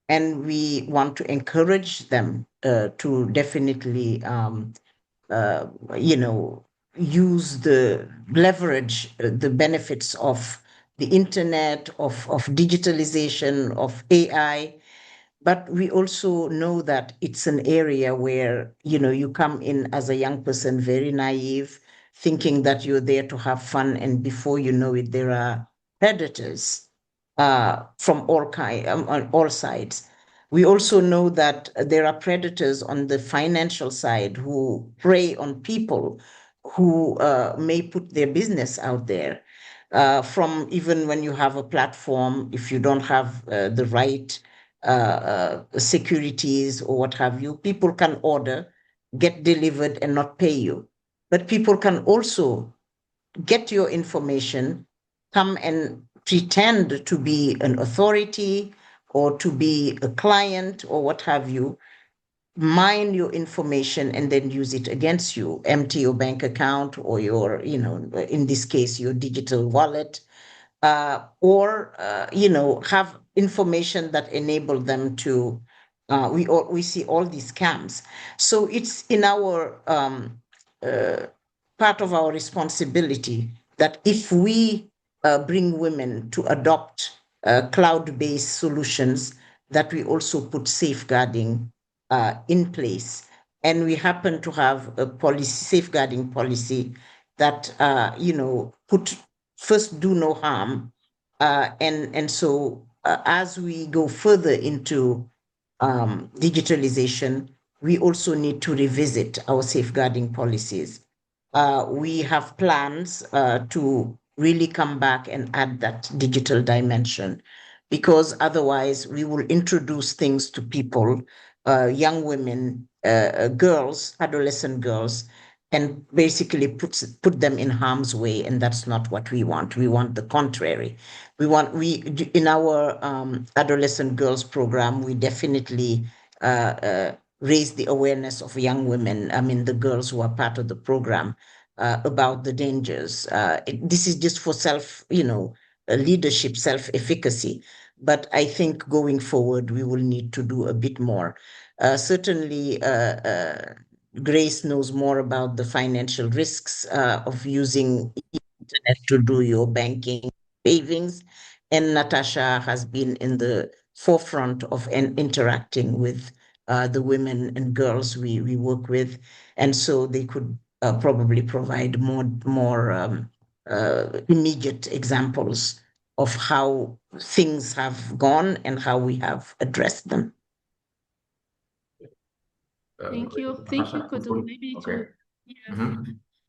Speaker 11: and we want to encourage them to definitely, use leverage the benefits of the internet, of digitalization, of AI. But we also know that it's an area where, you come in as a young person, very naive, thinking that you're there to have fun. And before you know it, there are predators from on all sides. We also know that there are predators on the financial side who prey on people who may put their business out there. From even when you have a platform, if you don't have the right securities or what have you, people can order, get delivered, and not pay you. But people can also get your information, come and pretend to be an authority or to be a client or what have you, mine your information and then use it against you, empty your bank account or your, in this case, your digital wallet, or have information that enable them to. We see all these scams, so it's in our part of our responsibility that if we bring women to adopt cloud-based solutions, that we also put safeguarding in place. And we happen to have a safeguarding policy that, put first do no harm. And so as we go further into digitalization, we also need to revisit our safeguarding policies. We have plans to really come back and add that digital dimension, because otherwise we will introduce things to people, young women, girls, adolescent girls, and basically put them in harm's way, and that's not what we want. We want the contrary. In our adolescent girls program, we definitely raise the awareness of young women, I mean the girls who are part of the program, about the dangers. This is just for leadership, self-efficacy. But I think going forward, we will need to do a bit more. Certainly, Grace knows more about the financial risks of using internet to do your banking savings, and Natasha has been in the forefront of interacting with the women and girls we work with, and so they could probably provide more immediate examples of how things have gone and how we have addressed them.
Speaker 10: Thank you, Kodu. Maybe to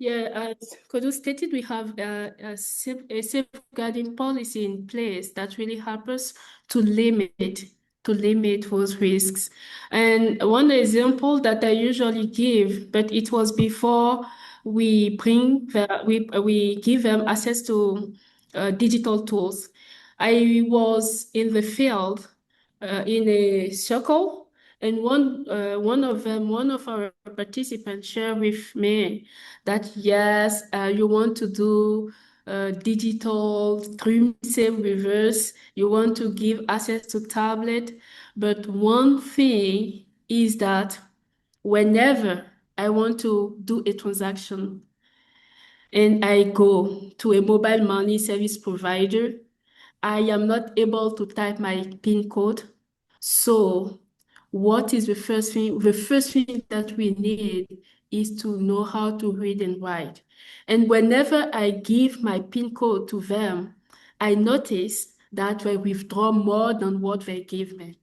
Speaker 10: as Kodu stated, we have a safeguarding policy in place that really helps us to limit those risks. And one example that I usually give, but it was before we give them access to digital tools. I was in the field in a circle. And one of our participants shared with me that yes, you want to do digital stream save reverse. You want to give access to tablet, but one thing is that whenever I want to do a transaction and I go to a mobile money service provider, I am not able to type my PIN code. So what is the first thing? The first thing that we need is to know how to read and write. And whenever I give my PIN code to them, I notice that they withdraw more than what they give me.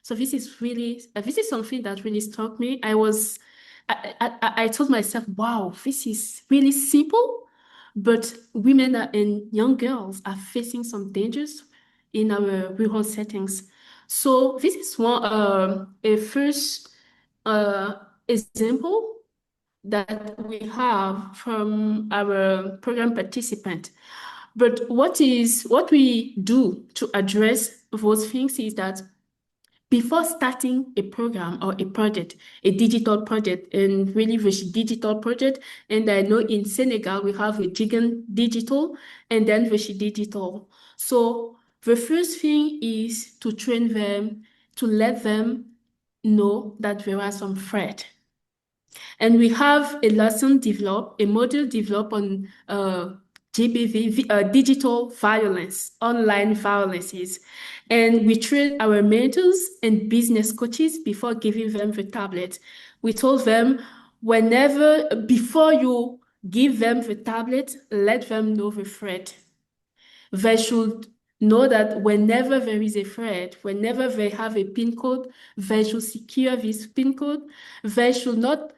Speaker 10: So this is something that really struck me. I told myself, wow, this is really simple, but women and young girls are facing some dangers in our rural settings. So this is a first example that we have from our program participant. But what we do to address those things is that before starting a program or a project, a digital project, and really the digital project, and I know in Senegal we have a Jigan Digital and then the Digital. So the first thing is to train them, to let them know that there are some threats. And we have a lesson developed, a module developed on GBV, digital violence, online violences. And we train our mentors and business coaches before giving them the tablet. We told them before you give them the tablet, let them know the threat. They should know that whenever there is a threat, whenever they have a PIN code, they should secure this PIN code. They should not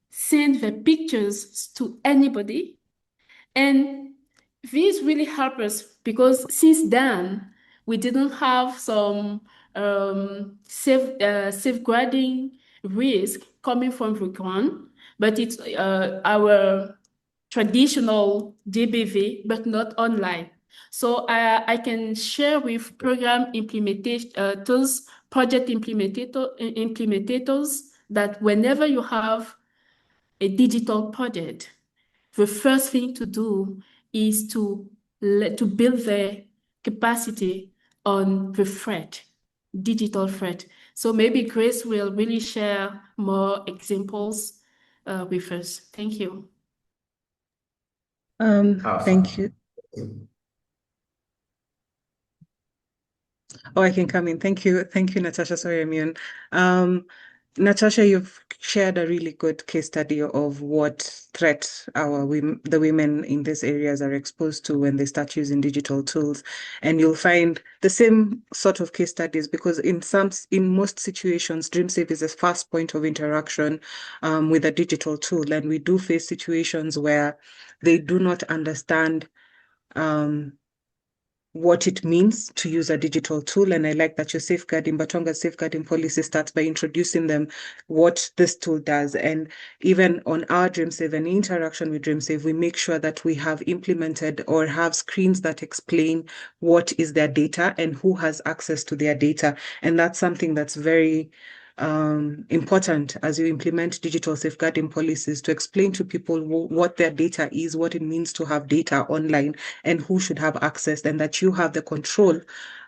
Speaker 10: send the pictures to anybody. And this really helped us because since then, we didn't have some safeguarding risk coming from the ground, but it's our traditional GBV, but not online. So I can share with program implementators, project implementators, that whenever you have a digital project, the first thing to do is to build the capacity on the threat, digital threat. So maybe Grace will really share more examples with us. Thank you.
Speaker 12: Thank you. Oh, I can come in. Thank you, Natasha. Sorry, Immune. Natasha, you've shared a really good case study of what threat the women in these areas are exposed to when they start using digital tools. And you'll find the same sort of case studies because in most situations, DreamSafe is a fast point of interaction with a digital tool. And we do face situations where they do not understand what it means to use a digital tool. And I like that your Batonga's safeguarding policy starts by introducing them what this tool does. And even on our DreamSafe and interaction with DreamSafe, we make sure that we have implemented or have screens that explain what is their data and who has access to their data. And that's something that's very important as you implement digital safeguarding policies, to explain to people what their data is, what it means to have data online, and who should have access, and that you have the control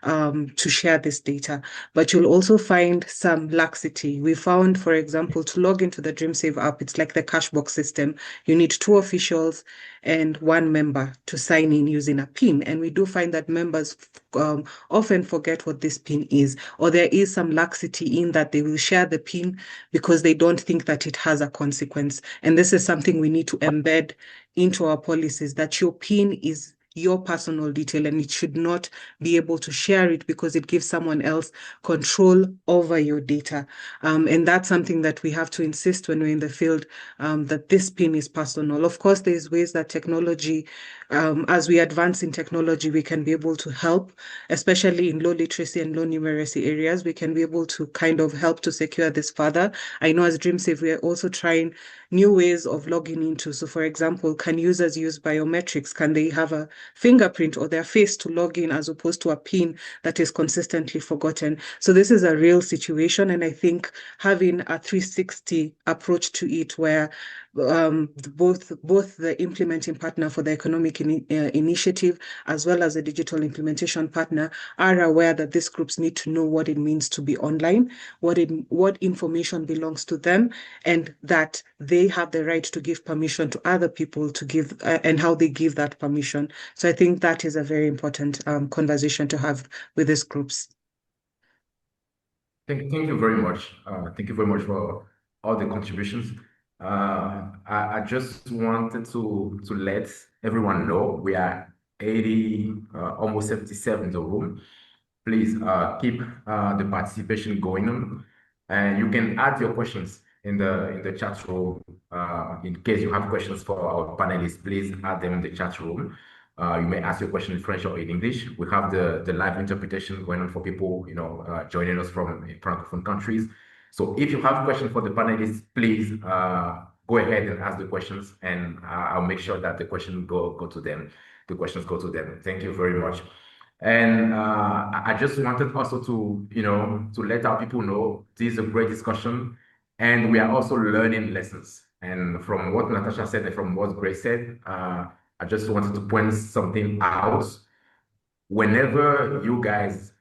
Speaker 12: to share this data. But you'll also find some laxity. We found, for example, to log into the DreamSafe app, it's like the cashbox system. You need 2 officials and 1 member to sign in using a PIN. And we do find that members often forget what this PIN is, or there is some laxity in that they will share the PIN because they don't think that it has a consequence. And this is something we need to embed into our policies, that your PIN is your personal detail and it should not be able to share it because it gives someone else control over your data. And that's something that we have to insist when we're in the field, that this PIN is personal. Of course, there's ways that technology, as we advance in technology, we can be able to help, especially in low literacy and low numeracy areas. We can be able to kind of help to secure this further. I know as DreamSafe, we are also trying new ways of logging into. So for example, can users use biometrics? Can they have a fingerprint or their face to log in as opposed to a PIN that is consistently forgotten? So this is a real situation. And I think having a 360 approach to it, where both the implementing partner for the economic initiative, as well as the digital implementation partner, are aware that these groups need to know what it means to be online, what information belongs to them, and that they have the right to give permission to other people to give, and how they give that permission. So I think that is a very important conversation to have with these groups.
Speaker 14: Thank you very much. Thank you very much for all the contributions. I just wanted to let everyone know we are 80, almost 77 in the room. Please keep the participation going on, and you can add your questions in the chat room. In case you have questions for our panelists, please add them in the chat room. You may ask your question in French or in English. We have the live interpretation going on for people, joining us from Francophone countries. So if you have questions for the panelists, please go ahead and ask the questions, and I'll make sure that the questions go to them. The questions go to them. Thank you very much. And I just wanted also to, to let our people know this is a great discussion, and we are also learning lessons. And from what Natasha said and from what Grace said, I just wanted to point something out. Whenever you guys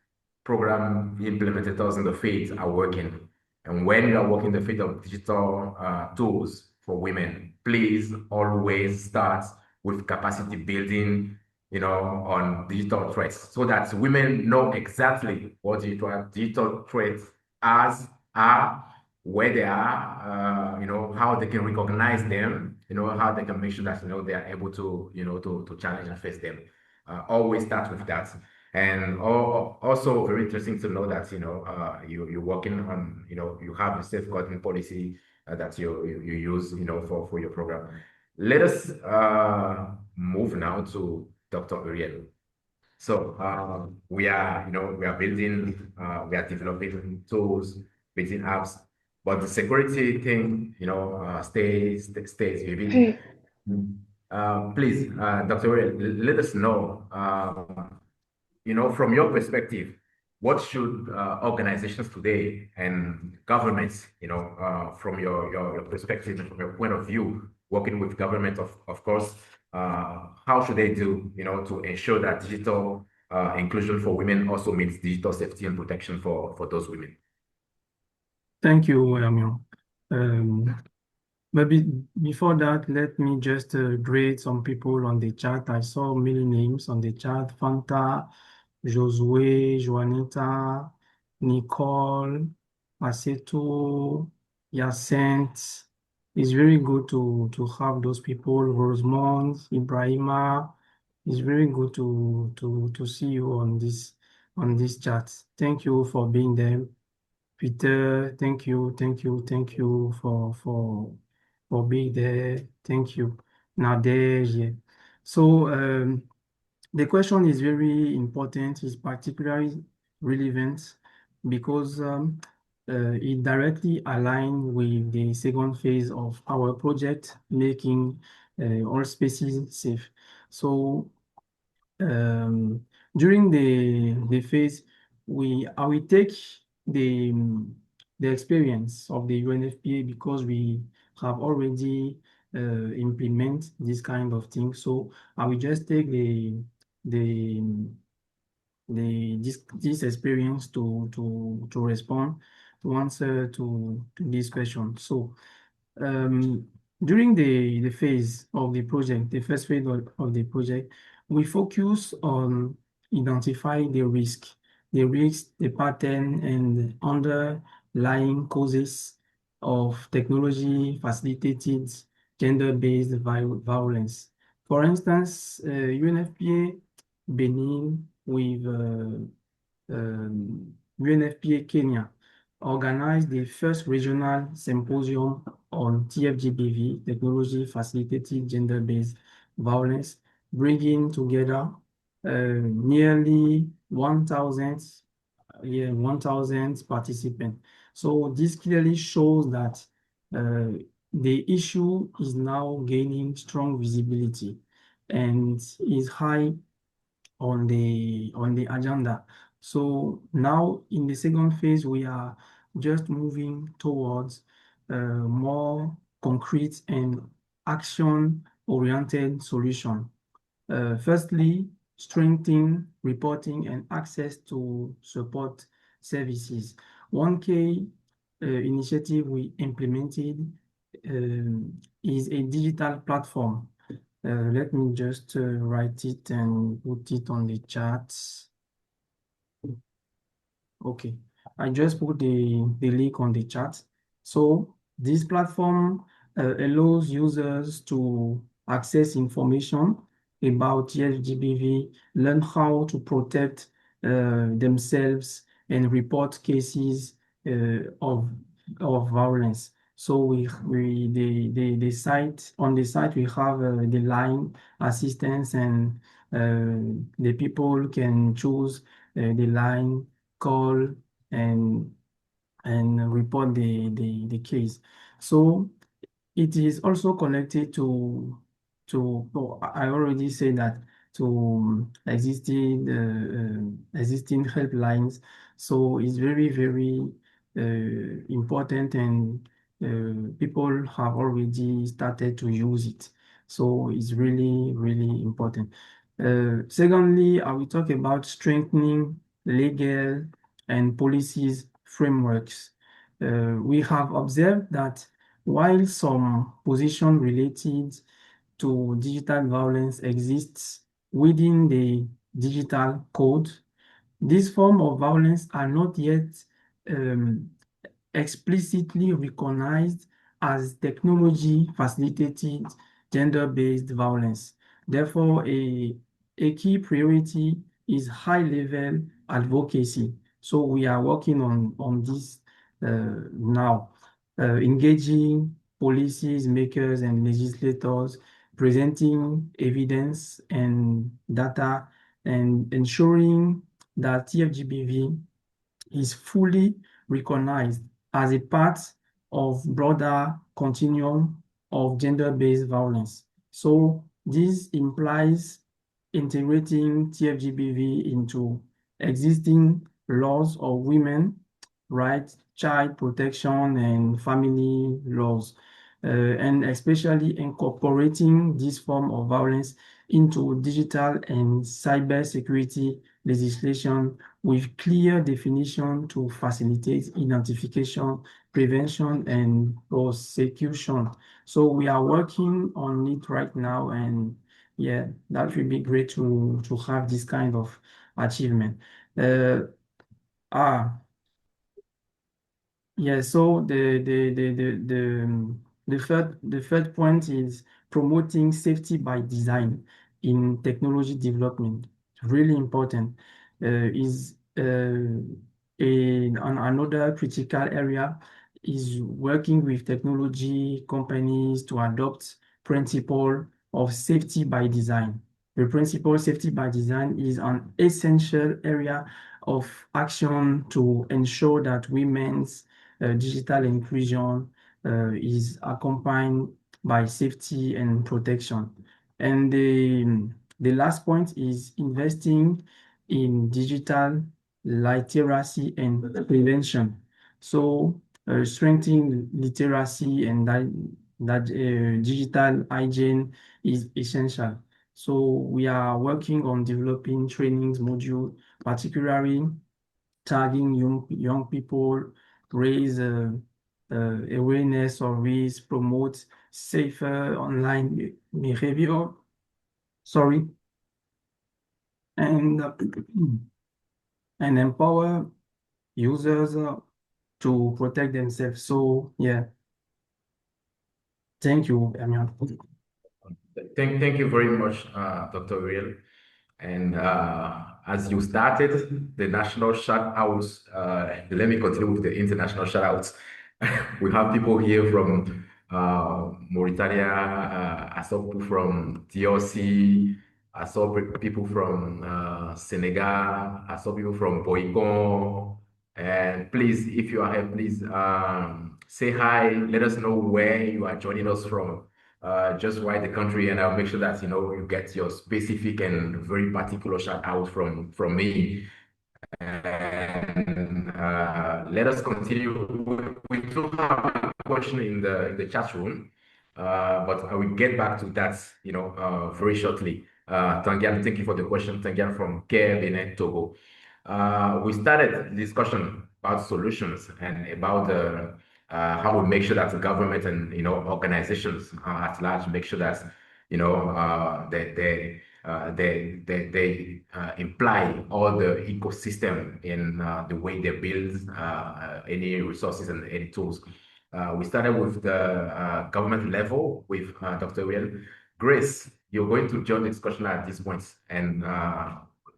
Speaker 14: program implementators in the field are working, and when you are working in the field of digital tools for women, please always start with capacity building, on digital threats, so that women know exactly what digital threats are, where they are, how they can recognize them, how they can make sure that they are able to, to challenge and face them. Always start with that. And also very interesting to know that you're working on, you have a safeguarding policy that you use for your program. Let us move now to Dr. Uriel. So we are building, we are developing tools, building apps, but the security thing, stays vivid. Please, Dr. Uriel, let us know, from your perspective, what should organizations today and governments, from your perspective and from your point of view, working with government, of course, how should they do, to ensure that digital inclusion for women also means digital safety and protection for those women?
Speaker 13: Thank you, Amion. But before that, let me just greet some people on the chat. I saw many names on the chat: Fanta, Josue, Juanita, Nicole, Aseto, Yacente. It's very good to have those people. Rosemont, Ibrahima. It's very good to see you on this chat. Thank you for being there. Peter, thank you for being there. Thank you. Nadej. So the question is very important, is particularly relevant because it directly aligns with the second phase of our project, making all spaces safe. So during the phase, I will take the experience of the UNFPA because we have already implement this kind of thing. So I will just take this experience to respond, to answer to this question. So during the phase of the project, the first phase of the project, we focus on identifying the risk, the pattern, and underlying causes of technology facilitated gender-based violence. For instance, UNFPA Benin with UNFPA Kenya organized the first regional symposium on TFGBV, technology facilitated gender-based violence, bringing together nearly 1,000 participants. So this clearly shows that the issue is now gaining strong visibility and is high on the agenda. So now in the second phase, we are just moving towards more concrete and action-oriented solution. Firstly, strengthening reporting and access to support services. One key initiative we implemented is a digital platform. Let me just write it and put it on the chat. Okay, I just put the link on the chat. So this platform allows users to access information about TFGBV, learn how to protect themselves and report cases of violence. So the site, on the site we have the line assistance, and the people can choose the line, call, and report the case. So it is also connected to I already said that, to existing helplines. So it's very important, and people have already started to use it. So it's really important. Secondly, I will talk about strengthening legal and policies frameworks. We have observed that while some position related to digital violence exists within the digital code, these forms of violence are not yet um, explicitly recognized as technology facilitated gender-based violence. Therefore, a key priority is high-level advocacy. So we are working on this now, engaging policies makers and legislators, presenting evidence and data, and ensuring that TFGBV is fully recognized as a part of broader continuum of gender-based violence. So this implies integrating TFGBV into existing laws of women rights, child protection, and family laws, and especially incorporating this form of violence into digital and cyber security legislation with clear definition to facilitate identification, prevention, and prosecution. So we are working on it right now, and yeah, that would be great to have this kind of achievement. Uh, ah, yeah, so the third point is promoting safety by design in technology development. Really important. Is another critical area is working with technology companies to adopt principle of safety by design. The principle of safety by design is an essential area of action to ensure that women's digital inclusion is accompanied by safety and protection. And the last point is investing in digital literacy and prevention. So strengthening literacy and that digital hygiene is essential. So we are working on developing trainings module, particularly tagging young people, raise awareness of risk, promote safer online behavior. Sorry, and and empower users to protect themselves. So yeah, thank you, Amian.
Speaker 14: Thank you very much, Dr. Will. And as you started the national shout-outs, let me continue with the international shout-outs. We have people here from Mauritania, I saw people from DRC, I saw people from Senegal, I saw people from Boycon. And please, if you are here, please say hi, let us know where you are joining us from. Just write the country, and I'll make sure that you get your specific and very particular shout out from me. And let us continue. We do have a question in the chat room, but I will get back to that very shortly. Tangian, thank you for the question. Tangian from Care, Benin, Togo. We started discussion about solutions and about how we make sure that the government and organizations at large make sure that they imply all the ecosystem in the way they build any resources and any tools. We started with the government level with Dr. Will. Grace, you're going to join the discussion at this point and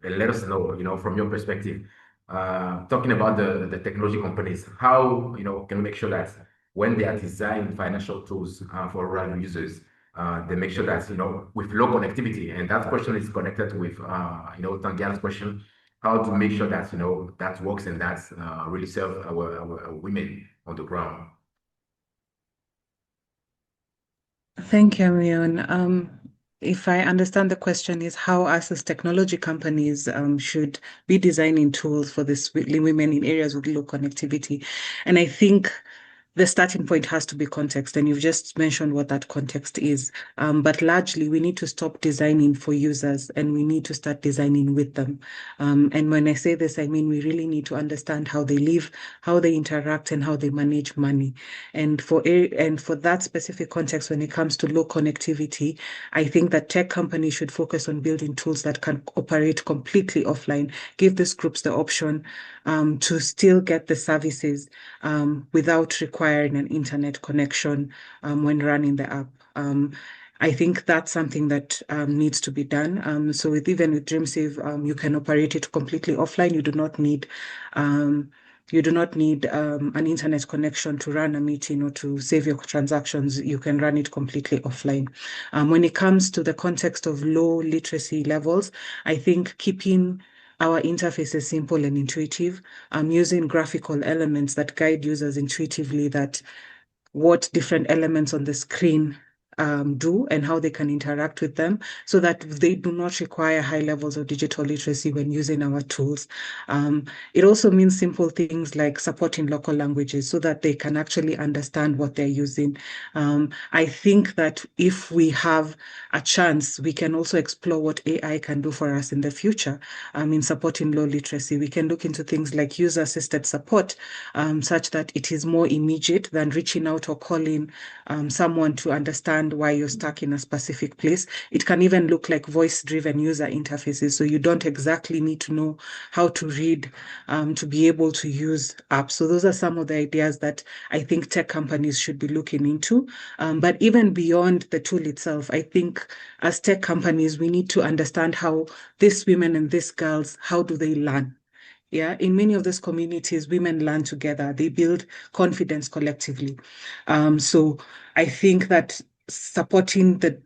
Speaker 14: let us know, from your perspective, talking about the technology companies, how can we make sure that when they are designing financial tools for rural users, they make sure that with low connectivity, and that question is connected with Tangian's question, how to make sure that that works and that really serve our women on the ground.
Speaker 12: Thank you, Mion. If I understand the question is how us as technology companies should be designing tools for these women in areas with low connectivity. And I think the starting point has to be context, and you've just mentioned what that context is. But largely, we need to stop designing for users and we need to start designing with them. And when I say this, I mean we really need to understand how they live, how they interact, and how they manage money. And for that specific context, when it comes to low connectivity, I think that tech companies should focus on building tools that can operate completely offline, give these groups the option to still get the services without requiring an internet connection when running the app. I think that's something that needs to be done. So even with DreamSave, you can operate it completely offline. You do not need an internet connection to run a meeting or to save your transactions. You can run it completely offline. When it comes to the context of low literacy levels, I think keeping our interface is simple and intuitive. Using graphical elements that guide users intuitively that what different elements on the screen do and how they can interact with them so that they do not require high levels of digital literacy when using our tools. It also means simple things like supporting local languages so that they can actually understand what they're using. I think that if we have a chance, we can also explore what AI can do for us in the future in supporting low literacy. We can look into things like user-assisted support such that it is more immediate than reaching out or calling someone to understand why you're stuck in a specific place. It can even look like voice-driven user interfaces, so you don't exactly need to know how to read to be able to use apps. So those are some of the ideas that I think tech companies should be looking into. But even beyond the tool itself, I think as tech companies, we need to understand how these women and these girls, how do they learn? Yeah, in many of these communities, women learn together. They build confidence collectively. So I think that supporting the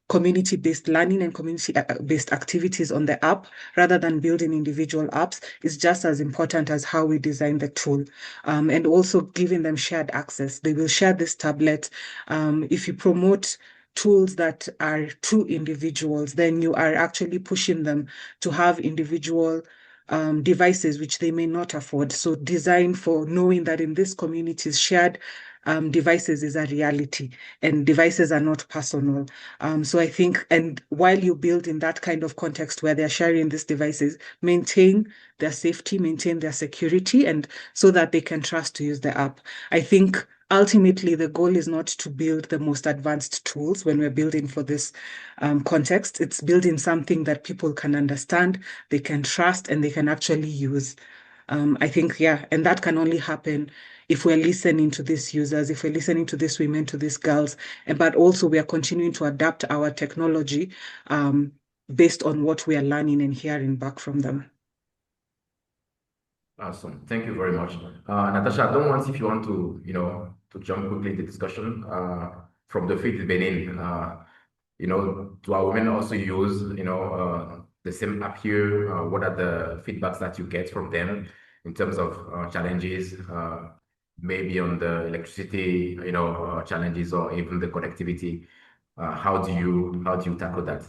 Speaker 12: community-based learning and community-based activities on the app rather than building individual apps is just as important as how we design the tool. And also giving them shared access. They will share this tablet. If you promote tools that are to individuals, then you are actually pushing them to have individual devices which they may not afford. So design for knowing that in these communities, shared devices is a reality and devices are not personal. So I think, and while you build in that kind of context where they're sharing these devices, maintain their safety, maintain their security, and so that they can trust to use the app. I think ultimately, the goal is not to build the most advanced tools when we're building for this context. It's building something that people can understand, they can trust, and they can actually use. I think, yeah, and that can only happen if we're listening to these users, if we're listening to these women, to these girls, but also we are continuing to adapt our technology based on what we are learning and hearing back from them.
Speaker 14: Awesome. Thank you very much. Natasha, I don't want if you want to, to jump quickly in the discussion from the faith in Benin. Do our women also use, the same app here? What are the feedbacks that you get from them in terms of challenges, maybe on the electricity, challenges or even the connectivity? How do you tackle that?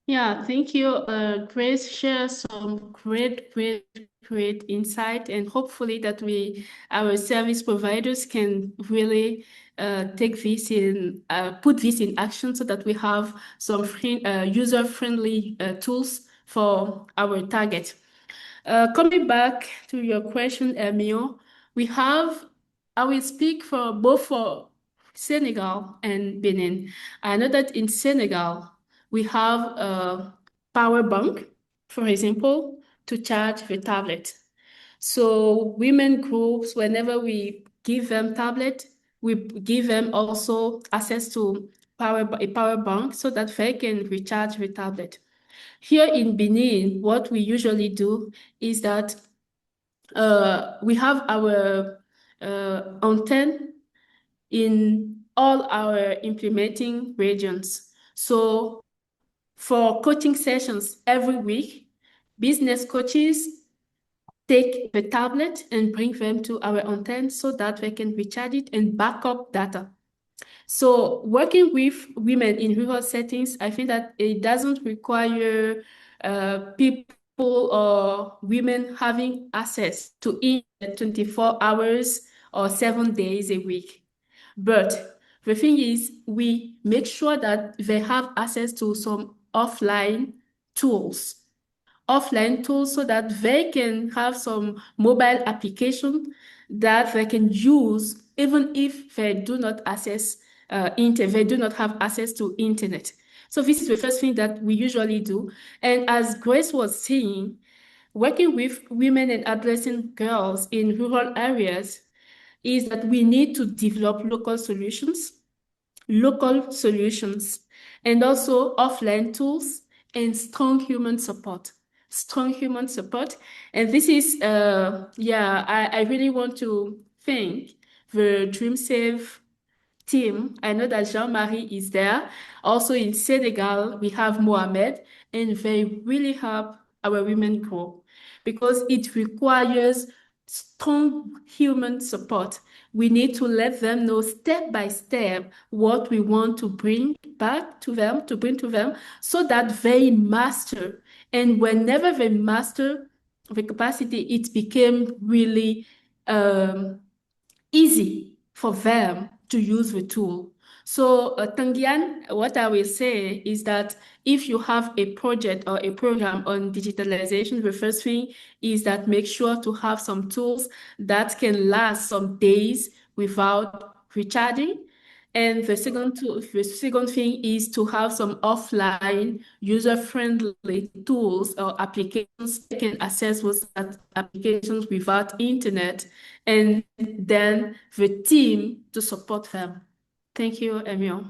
Speaker 10: Yeah, thank you. Grace shares some great insight, and hopefully that our service providers can really take this in, put this in action so that we have some user-friendly tools for our target. Coming back to your question, Emil, I will speak for both for Senegal and Benin. I know that in Senegal, we have a power bank, for example, to charge the tablet. So women groups, whenever we give them tablet, we give them also access to a power bank so that they can recharge the tablet. Here in Benin, what we usually do is that we have our antenna in all our implementing regions. So for coaching sessions every week, business coaches take the tablet and bring them to our antenna so that they can recharge it and back up data. So working with women in rural settings, I think that it doesn't require people or women having access to internet 24 hours or 7 days a week. But the thing is, we make sure that they have access to some offline tools so that they can have some mobile application that they can use even if they do not they do not have access to internet. So this is the first thing that we usually do. And as Grace was saying, working with women and adolescent girls in rural areas is that we need to develop local solutions, and also offline tools and strong human support. And this is, I really want to thank the DreamSave team. I know that Jean-Marie is there. Also in Senegal, we have Mohamed, and they really help our women grow because it requires strong human support. We need to let them know step by step what we want to bring to them, so that they master. And whenever they master the capacity, it became really easy for them to use the tool. So, Tangian, what I will say is that if you have a project or a program on digitalization, the first thing is that make sure to have some tools that can last some days without recharging. And the second thing is to have some offline user-friendly tools or applications that can access those applications without internet, and then the team to support them. Thank you, Emil.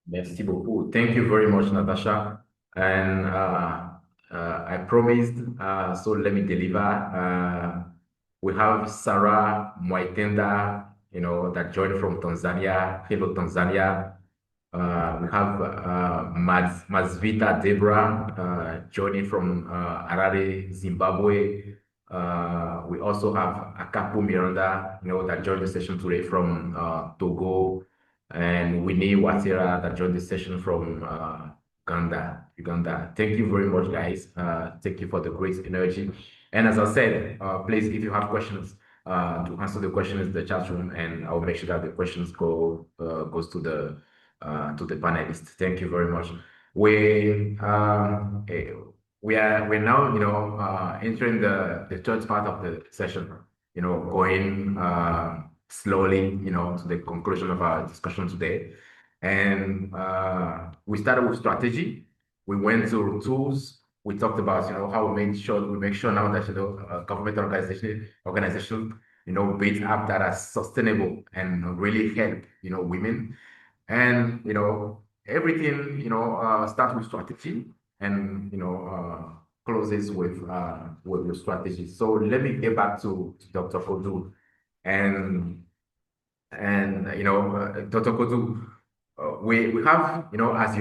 Speaker 14: Merci beaucoup. Thank you very much, Natasha. And I promised, so let me deliver. We have Sarah Mwaitenda, that joined from Tanzania. Hello, Tanzania. We have Mazvita Debra joining from Harare, Zimbabwe. We also have Akapu Miranda, that joined the session today from Togo, and Winnie Watira that joined the session from Uganda. Thank you very much, guys. Thank you for the great energy. And as I said, please, if you have questions, to answer the questions in the chat room, and I'll make sure that the questions goes to the panelists. Thank you very much. We're now entering the third part of the session. Going slowly, to the conclusion of our discussion today. And we started with strategy. We went through tools. We talked about how we make sure now that government organization build apps that are sustainable and really help women. And everything starts with strategy and closes with strategy. So let me get back to Dr. Kodu, and Dr. Kodu, we have as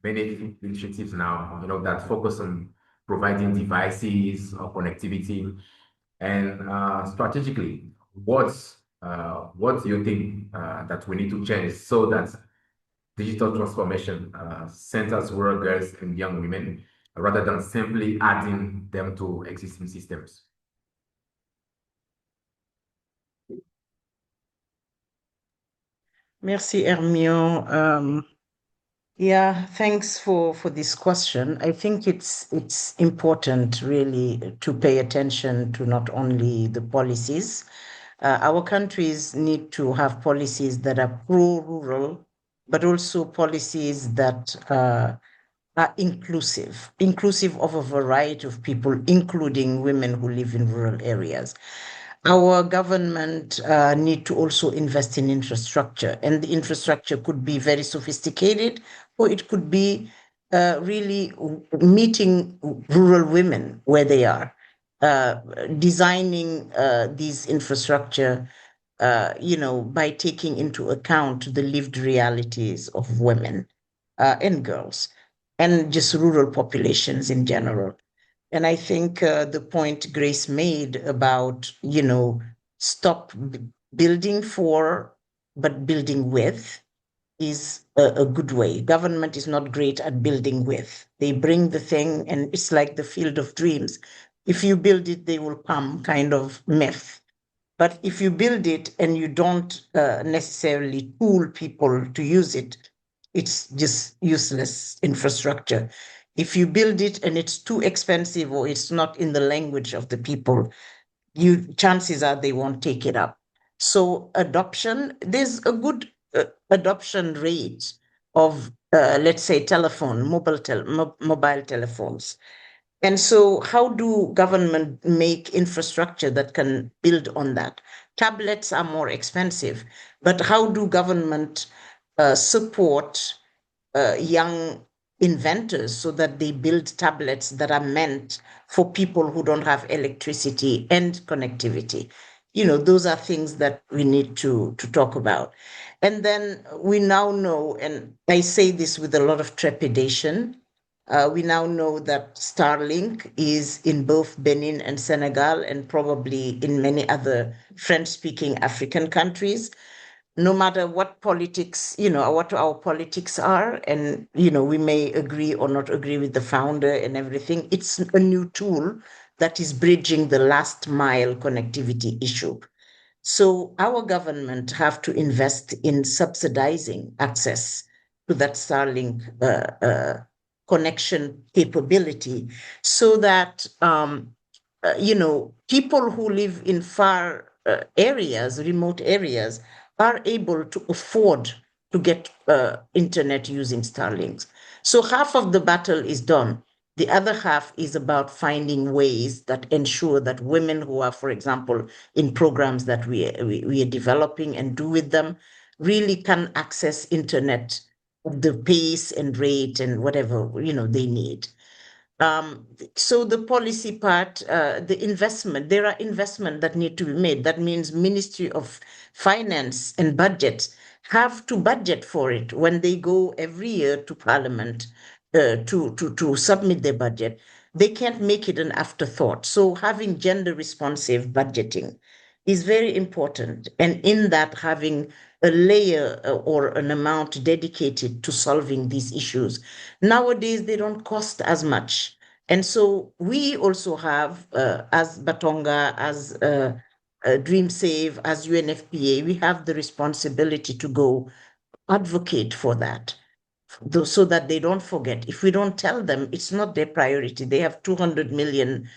Speaker 14: many initiatives now that focus on providing devices or connectivity, and strategically, what do you think that we need to change so that digital transformation centers rural girls and young women rather than simply adding them to existing systems?
Speaker 11: Merci, Hermione. Yeah, thanks for this question. I think it's important really to pay attention to not only the policies. Our countries need to have policies that are pro-rural, but also policies that are inclusive of a variety of people, including women who live in rural areas. Our government need to also invest in infrastructure, and the infrastructure could be very sophisticated, or it could be really meeting rural women where they are, designing these infrastructure, by taking into account the lived realities of women and girls, and just rural populations in general. And I think the point Grace made about, stop building for, but building with is a good way. Government is not great at building with. They bring the thing and it's like the field of dreams. If you build it, they will come kind of myth. But if you build it and you don't necessarily tool people to use it, it's just useless infrastructure. If you build it and it's too expensive or it's not in the language of the people, chances are they won't take it up. So adoption, there's a good adoption rate of, let's say, mobile telephones. And so how do government make infrastructure that can build on that? Tablets are more expensive, but how do government support young inventors so that they build tablets that are meant for people who don't have electricity and connectivity? Those are things that we need to talk about. And then we now know, and I say this with a lot of trepidation, we now know that Starlink is in both Benin and Senegal and probably in many other French-speaking African countries. No matter what politics, what our politics are, and, we may agree or not agree with the founder and everything, it's a new tool that is bridging the last mile connectivity issue. So our government have to invest in subsidizing access to that Starlink connection capability so that, people who live in far areas, remote areas, are able to afford to get internet using Starlinks. So half of the battle is done. The other half is about finding ways that ensure that women who are, for example, in programs that we are developing and do with them, really can access internet at the pace and rate and whatever, they need. So the policy part, the investment, there are investments that need to be made. That means Ministry of Finance and Budget have to budget for it when they go every year to Parliament to submit their budget. They can't make it an afterthought. So having gender responsive budgeting is very important. And in that, having a layer or an amount dedicated to solving these issues. Nowadays, they don't cost as much. And so we also have, as Batonga, as DreamSave, as UNFPA, we have the responsibility to go advocate for that, so that they don't forget. If we don't tell them, it's not their priority. They have 200 million,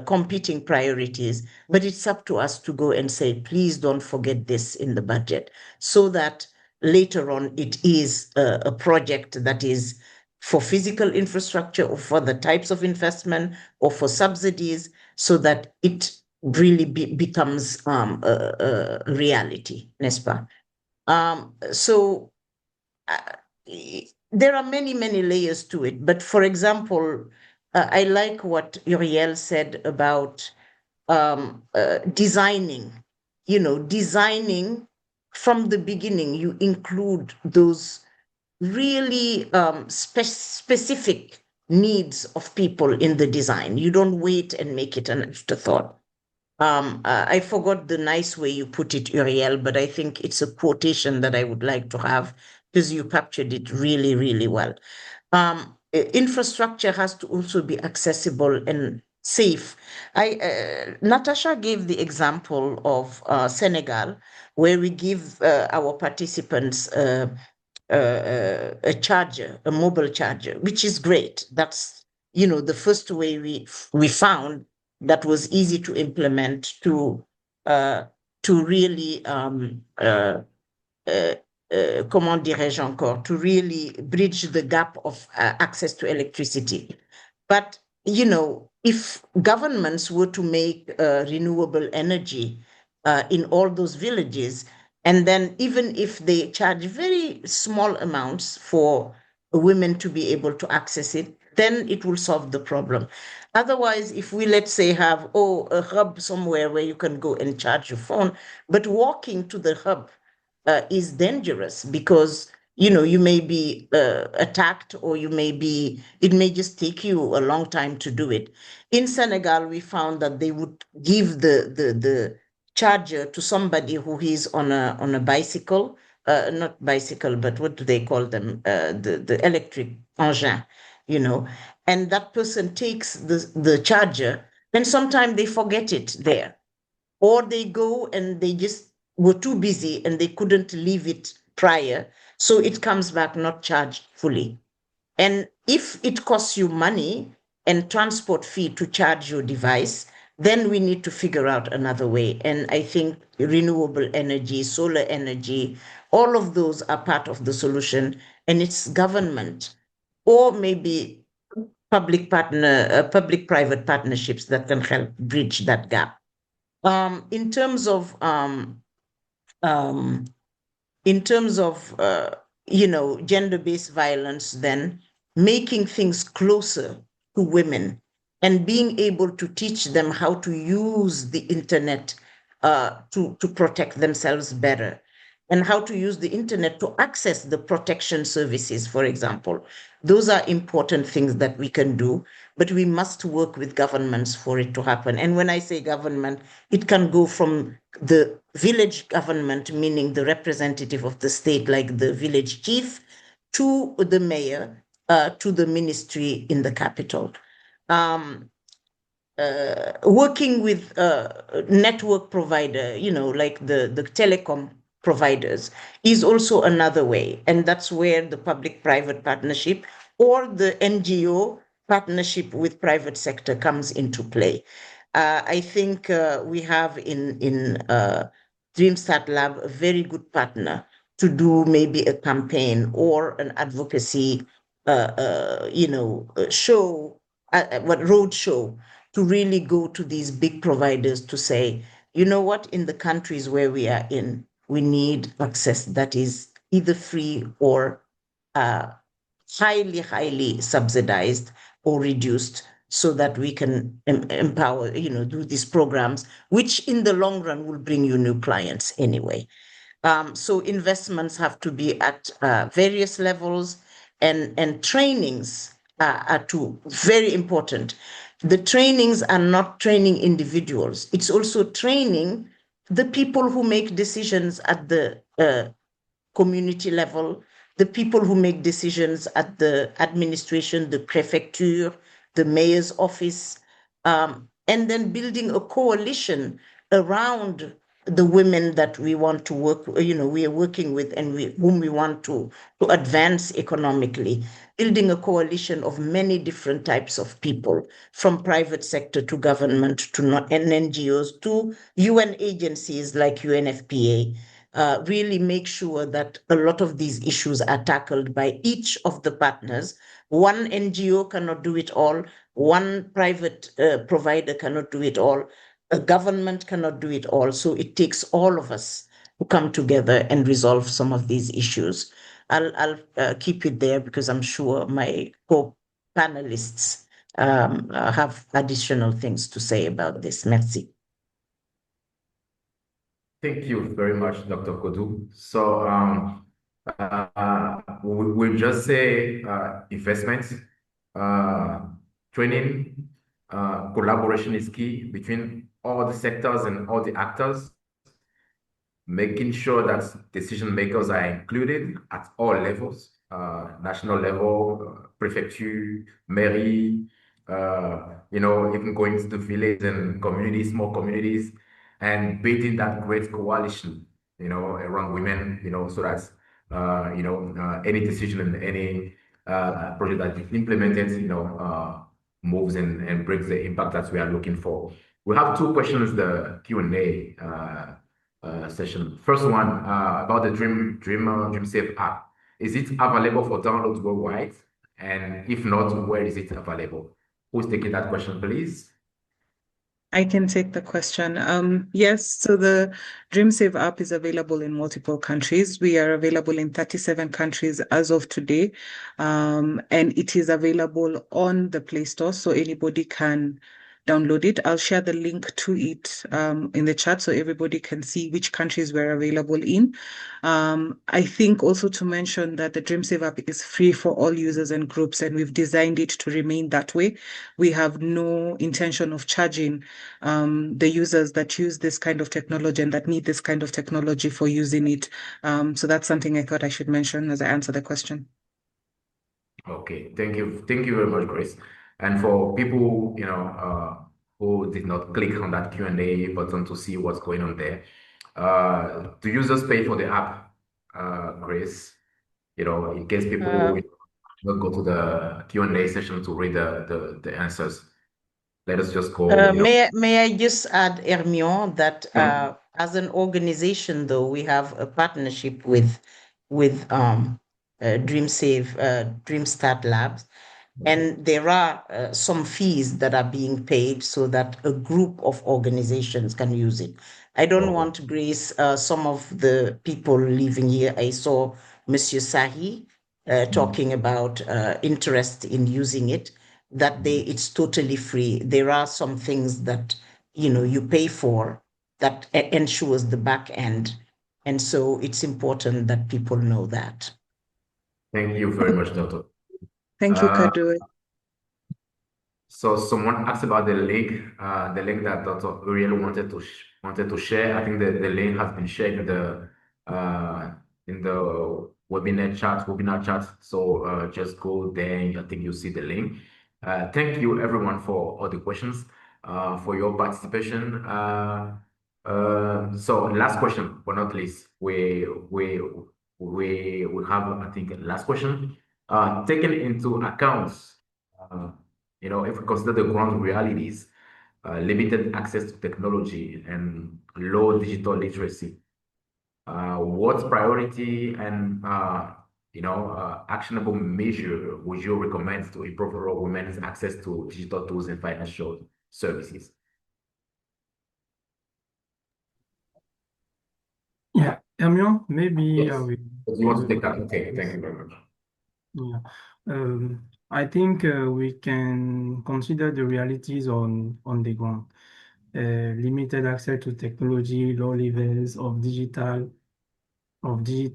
Speaker 11: competing priorities, but it's up to us to go and say, please don't forget this in the budget, so that later on it is a project that is for physical infrastructure or for the types of investment or for subsidies, so that it really becomes a reality, n'est-ce pas? So there are many, many layers to it. But for example, I like what Uriel said about designing. Designing from the beginning, you include those really specific needs of people in the design. You don't wait and make it an afterthought. I forgot the nice way you put it, Uriel, but I think it's a quotation that I would like to have because you captured it really, really well. Infrastructure has to also be accessible and safe. Natasha gave the example of Senegal, where we give our participants a charger, a mobile charger, which is great. That's, the first way we found that was easy to implement to really comment dirais-je encore, to really bridge the gap of access to electricity. But, if governments were to make renewable energy in all those villages, and then even if they charge very small amounts for women to be able to access it, then it will solve the problem. Otherwise, if we, let's say, have, a hub somewhere where you can go and charge your phone, but walking to the hub is dangerous because you may be attacked, or it may just take you a long time to do it. In Senegal, we found that they would give the charger to somebody who is on a bicycle, not bicycle, but what do they call them? The electric engine, and that person takes the charger, and sometimes they forget it there, or they go and they just were too busy and they couldn't leave it prior. So it comes back not charged fully. And if it costs you money and transport fee to charge your device, then we need to figure out another way. And I think renewable energy, solar energy, all of those are part of the solution. And it's government or maybe public-private partnerships that can help bridge that gap. In terms of gender-based violence, then making things closer to women and being able to teach them how to use the internet to protect themselves better, and how to use the internet to access the protection services, for example. Those are important things that we can do, but we must work with governments for it to happen. And when I say government, it can go from the village government, meaning the representative of the state, like the village chief, to the mayor, to the ministry in the capital. Working with network provider, like the telecom providers, is also another way. And that's where the public-private partnership or the NGO partnership with private sector comes into play. I think we have in DreamStart Lab a very good partner to do maybe a campaign or an advocacy, show, road show, to really go to these big providers to say, you know what, in the countries where we are in, we need access that is either free or highly, highly subsidized or reduced, so that we can empower, do these programs, which in the long run will bring you new clients anyway. So investments have to be at various levels, and trainings are very important. The trainings are not training individuals. It's also training the people who make decisions at the community level, the people who make decisions at the administration, the prefecture, the mayor's office, and then building a coalition around the women that we want to work, we are working with, and whom we want to advance economically, building a coalition of many different types of people, from private sector to government to NGOs to UN agencies like UNFPA. Really make sure that a lot of these issues are tackled by each of the partners. One NGO cannot do it all. One private provider cannot do it all. A government cannot do it all. So it takes all of us to come together and resolve some of these issues. I'll keep it there because I'm sure my co-panelists have additional things to say about this. Merci.
Speaker 14: Thank you very much, Dr. Kodu. So we'll just say investment, training, collaboration is key between all the sectors and all the actors. making sure that decision makers are included at all levels, national level, prefecture, mairie, even going to the village and communities, small communities, and building that great coalition, around women, so that, any decision and any project that is implemented, moves and brings the impact that we are looking for. We have two questions, the Q&A session. First one about the Dream Safe app. Is it available for download worldwide? And if not, where is it available? Who's taking that question, please?
Speaker 12: I can take the question. Yes, so the DreamSave app is available in multiple countries. We are available in 37 countries as of today, and it is available on the Play Store, so anybody can download it. I'll share the link to it in the chat so everybody can see which countries we're available in. I think also to mention that the DreamSave app is free for all users and groups, and we've designed it to remain that way. We have no intention of charging the users that use this kind of technology and that need this kind of technology for using it. So that's something I thought I should mention as I answer the question.
Speaker 14: Okay, thank you very much, Grace. And for people, who did not click on that Q&A button to see what's going on there, do users pay for the app, Grace? In case people not go to the Q&A session to read the answers. Let us just go.
Speaker 11: May I just add, Hermione, that as an organization, though, we have a partnership with DreamSave, Labs, and there are some fees that are being paid so that a group of organizations can use it. I don't want to grace some of the people living here. I saw Monsieur Sahi talking about interest in using it, that it's totally free. There are some things that you pay for that ensures the back end. And so it's important that people know that.
Speaker 14: Thank you very much, Doctor.
Speaker 12: Thank you, Kaduri.
Speaker 14: So someone asked about the link that Dr. Uriel wanted to share. I think the link has been shared in the webinar chat. So just go there and I think you'll see the link. Thank you everyone for all the questions, for your participation. So last question, but not least, we have, I think, last question. Taking into account, if we consider the ground realities, limited access to technology and low digital literacy, what priority and actionable measure would you recommend to improve rural women's access to digital tools and financial services?
Speaker 13: Yeah, Hermione, maybe
Speaker 14: yes.
Speaker 13: I will.
Speaker 14: You want to take that? Okay, thank you very much.
Speaker 13: Yeah. I think we can consider the realities on the ground. Limited access to technology, low levels of digital literacy,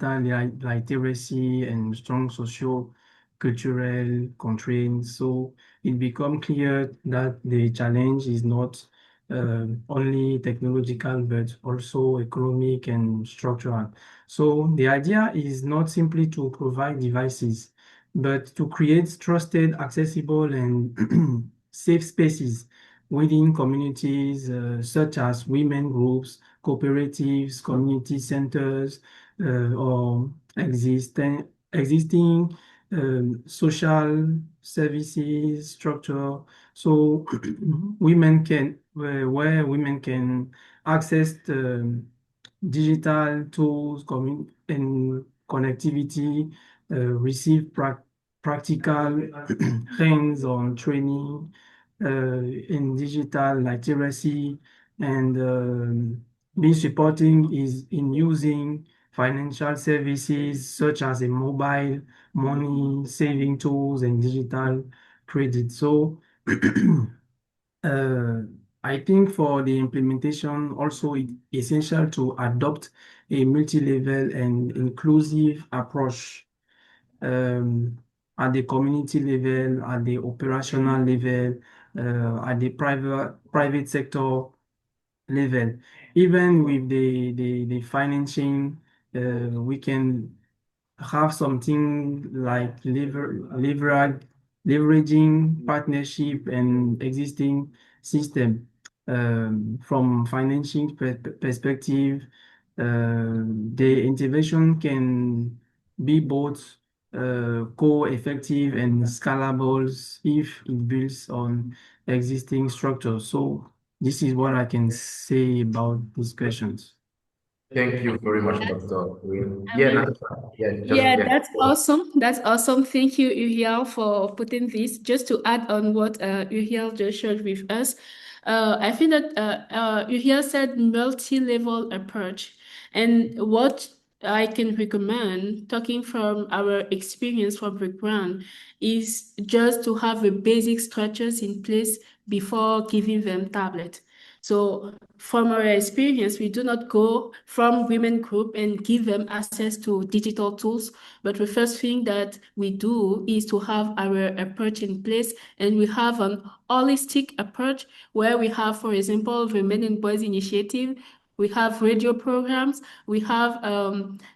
Speaker 13: and strong social cultural constraints. So it becomes clear that the challenge is not only technological, but also economic and structural. So the idea is not simply to provide devices, but to create trusted, accessible, and safe spaces within communities such as women groups, cooperatives, community centers, or existing social services structure. So where women can access digital tools and connectivity, receive practical hands-on training in digital literacy, and be supporting is in using financial services such as a mobile money saving tools and digital credit. So I think for the implementation, also it's essential to adopt a multi-level and inclusive approach at the community level, at the operational level, at the private sector level. even with the financing, we can have something like leveraging partnership and existing system. From financing perspective, the intervention can be both co-effective and scalable if it builds on existing structures. So this is what I can say about these questions.
Speaker 14: Thank you very much, Dr. Will.
Speaker 10: I
Speaker 14: Yeah,
Speaker 10: mean,
Speaker 14: Natasha. Yeah,
Speaker 10: yeah,
Speaker 14: yeah.
Speaker 10: that's awesome. That's awesome. Thank you, Uriel, for putting this. Just to add on what Uriel just shared with us, I think that Uriel said multi-level approach, and what I can recommend, talking from our experience from background, is just to have the basic structures in place before giving them tablet. So from our experience, we do not go from women group and give them access to digital tools. But the first thing that we do is to have our approach in place, and we have an holistic approach where we have, for example, the Men and Boys Initiative. We have radio programs. We have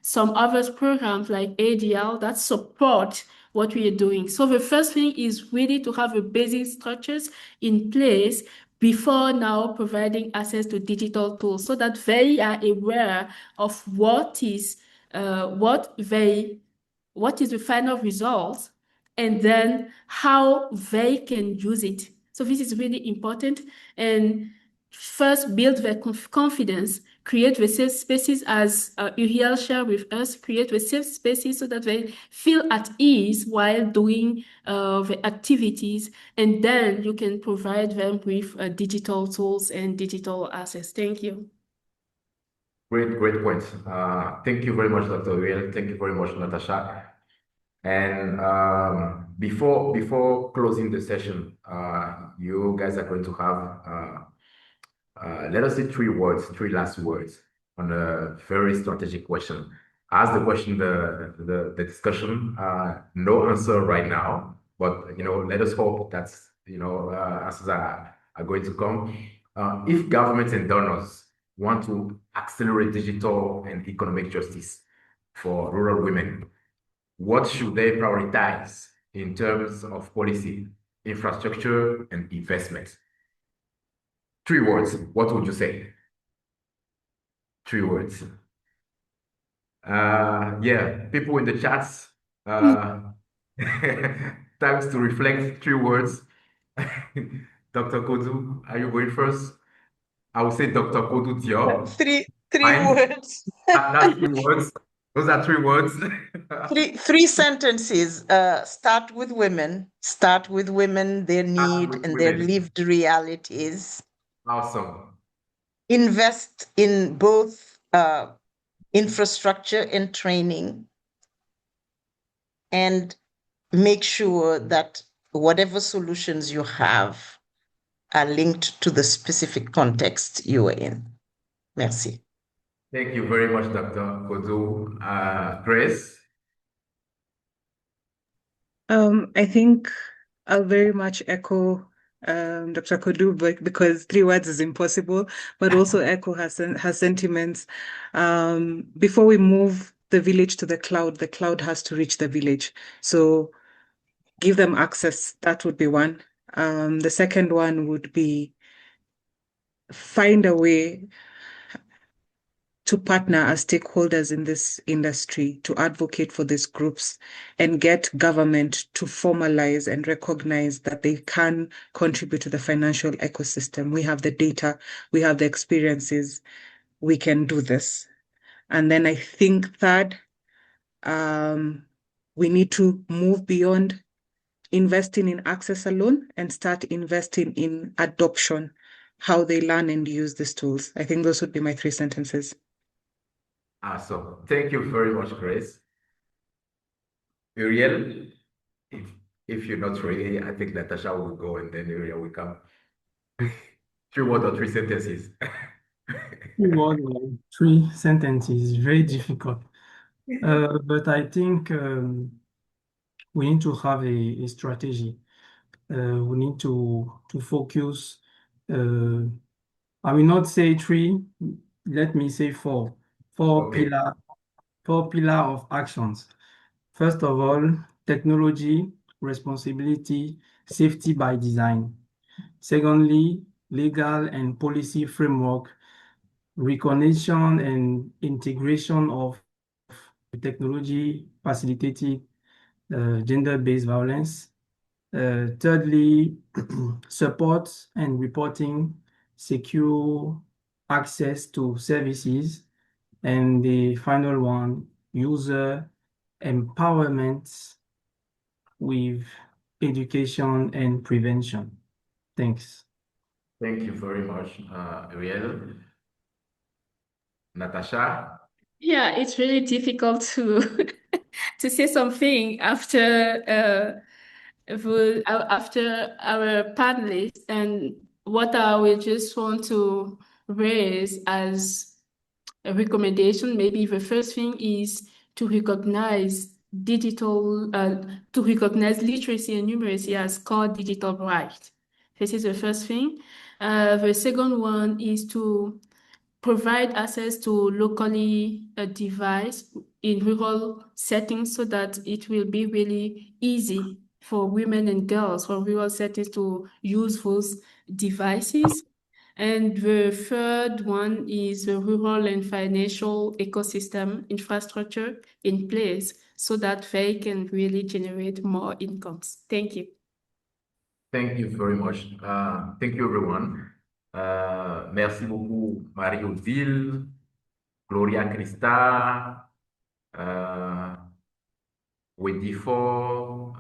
Speaker 10: some other programs like ADL that support what we are doing. So the first thing is really to have a basic structures in place before now providing access to digital tools so that they are aware of what is the final result and then how they can use it. So this is really important. And first build their confidence, create the safe spaces as Uriel shared with us, create the safe spaces so that they feel at ease while doing the activities, and then you can provide them with digital tools and digital access. Thank you.
Speaker 14: Great point. Thank you very much, Dr. Will. Thank you very much, Natasha. And before closing the session, you guys are going to have let us say three last words on a very strategic question. Ask the question, the discussion. No answer right now, but let us hope that answers are going to come. If governments and donors want to accelerate digital and economic justice for rural women, what should they prioritize in terms of policy, infrastructure, and investment? 3 words, what would you say? 3 words. Yeah, people in the chats, times to reflect, 3 words. Dr. Kodu, are you going first? I would say Dr. Kodu Dior.
Speaker 11: Three words.
Speaker 14: That's 3 words. Those are 3 words.
Speaker 11: Three sentences. Start with women. Start with women, their need and their lived realities.
Speaker 14: Awesome.
Speaker 11: Invest in both infrastructure and training, and make sure that whatever solutions you have are linked to the specific context you are in. Merci.
Speaker 14: Thank you very much, Dr. Kodu. Grace?
Speaker 12: I think I'll very much echo Dr. Kodu, because 3 words is impossible, but also echo her sentiments. Before we move the village to the cloud has to reach the village. So give them access. That would be one. The second one would be find a way to partner as stakeholders in this industry, to advocate for these groups and get government to formalize and recognize that they can contribute to the financial ecosystem. We have the data, we have the experiences, we can do this. And then I think third, we need to move beyond investing in access alone and start investing in adoption, how they learn and use these tools. I think those would be my 3 sentences.
Speaker 14: Awesome. Thank you very much, Grace. Uriel, if you're not ready, I think Natasha will go and then Uriel will come. 3 words or 3 sentences.
Speaker 13: 3 words or 3 sentences, very difficult. But I think we need to have a strategy. We need to focus. I will not say 3, let me say four
Speaker 14: Okay.
Speaker 13: pillar of actions. First of all, technology, responsibility, safety by design. Secondly, legal and policy framework, recognition and integration of technology facilitated gender-based violence. Thirdly, support and reporting, secure access to services. And the final one, user empowerment with education and prevention. Thanks.
Speaker 14: Thank you very much, Ariel. Natasha?
Speaker 10: Yeah, it's really difficult to to say something after our panelists, and what I will just want to raise as a recommendation. Maybe the first thing is to recognize to recognize literacy and numeracy as core digital right. This is the first thing. The second one is to provide access to locally device in rural settings so that it will be really easy for women and girls from rural settings to use those devices. And the third one is the rural and financial ecosystem infrastructure in place so that they can really generate more incomes. Thank you.
Speaker 14: Thank you very much. Thank you, everyone. Merci beaucoup, Marie-Odile, Gloria Christa, Wedifo,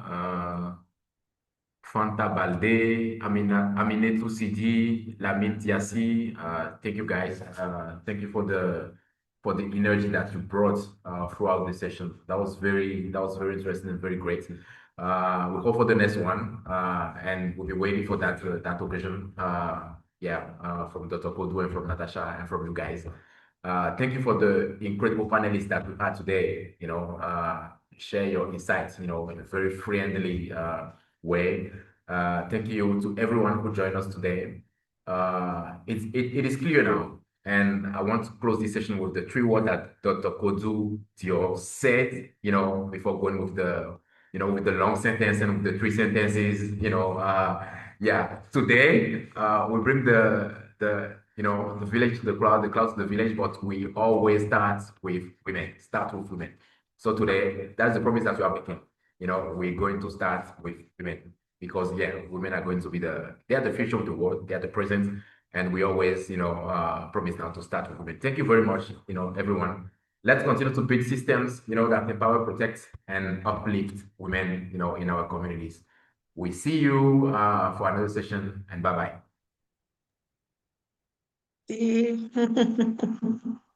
Speaker 14: Fanta Balde, Aminetou Sidi, Lamine Diassi. Thank you, guys. Thank you for the energy that you brought throughout the session. That was very interesting and very great. We hope for the next one, and we'll be waiting for that occasion. From Dr. Kodu and from Natasha and from you guys. Thank you for the incredible panelists that we've had today. Share your insights, in a very friendly way. Thank you to everyone who joined us today. It is clear now, and I want to close this session with the three words that Dr. Kodu Dio said, before going with the long sentence and with the three sentences, today we bring the village to the cloud, the cloud to the village, but we always start with women. So today, that's the promise that we are making. We're going to start with women because women are going to be they are the future of the world, they are the present, and we always, promise now to start with women. Thank you very much, everyone. Let's continue to build systems, that empower, protect, and uplift women, in our communities. We see you for another session, and bye-bye.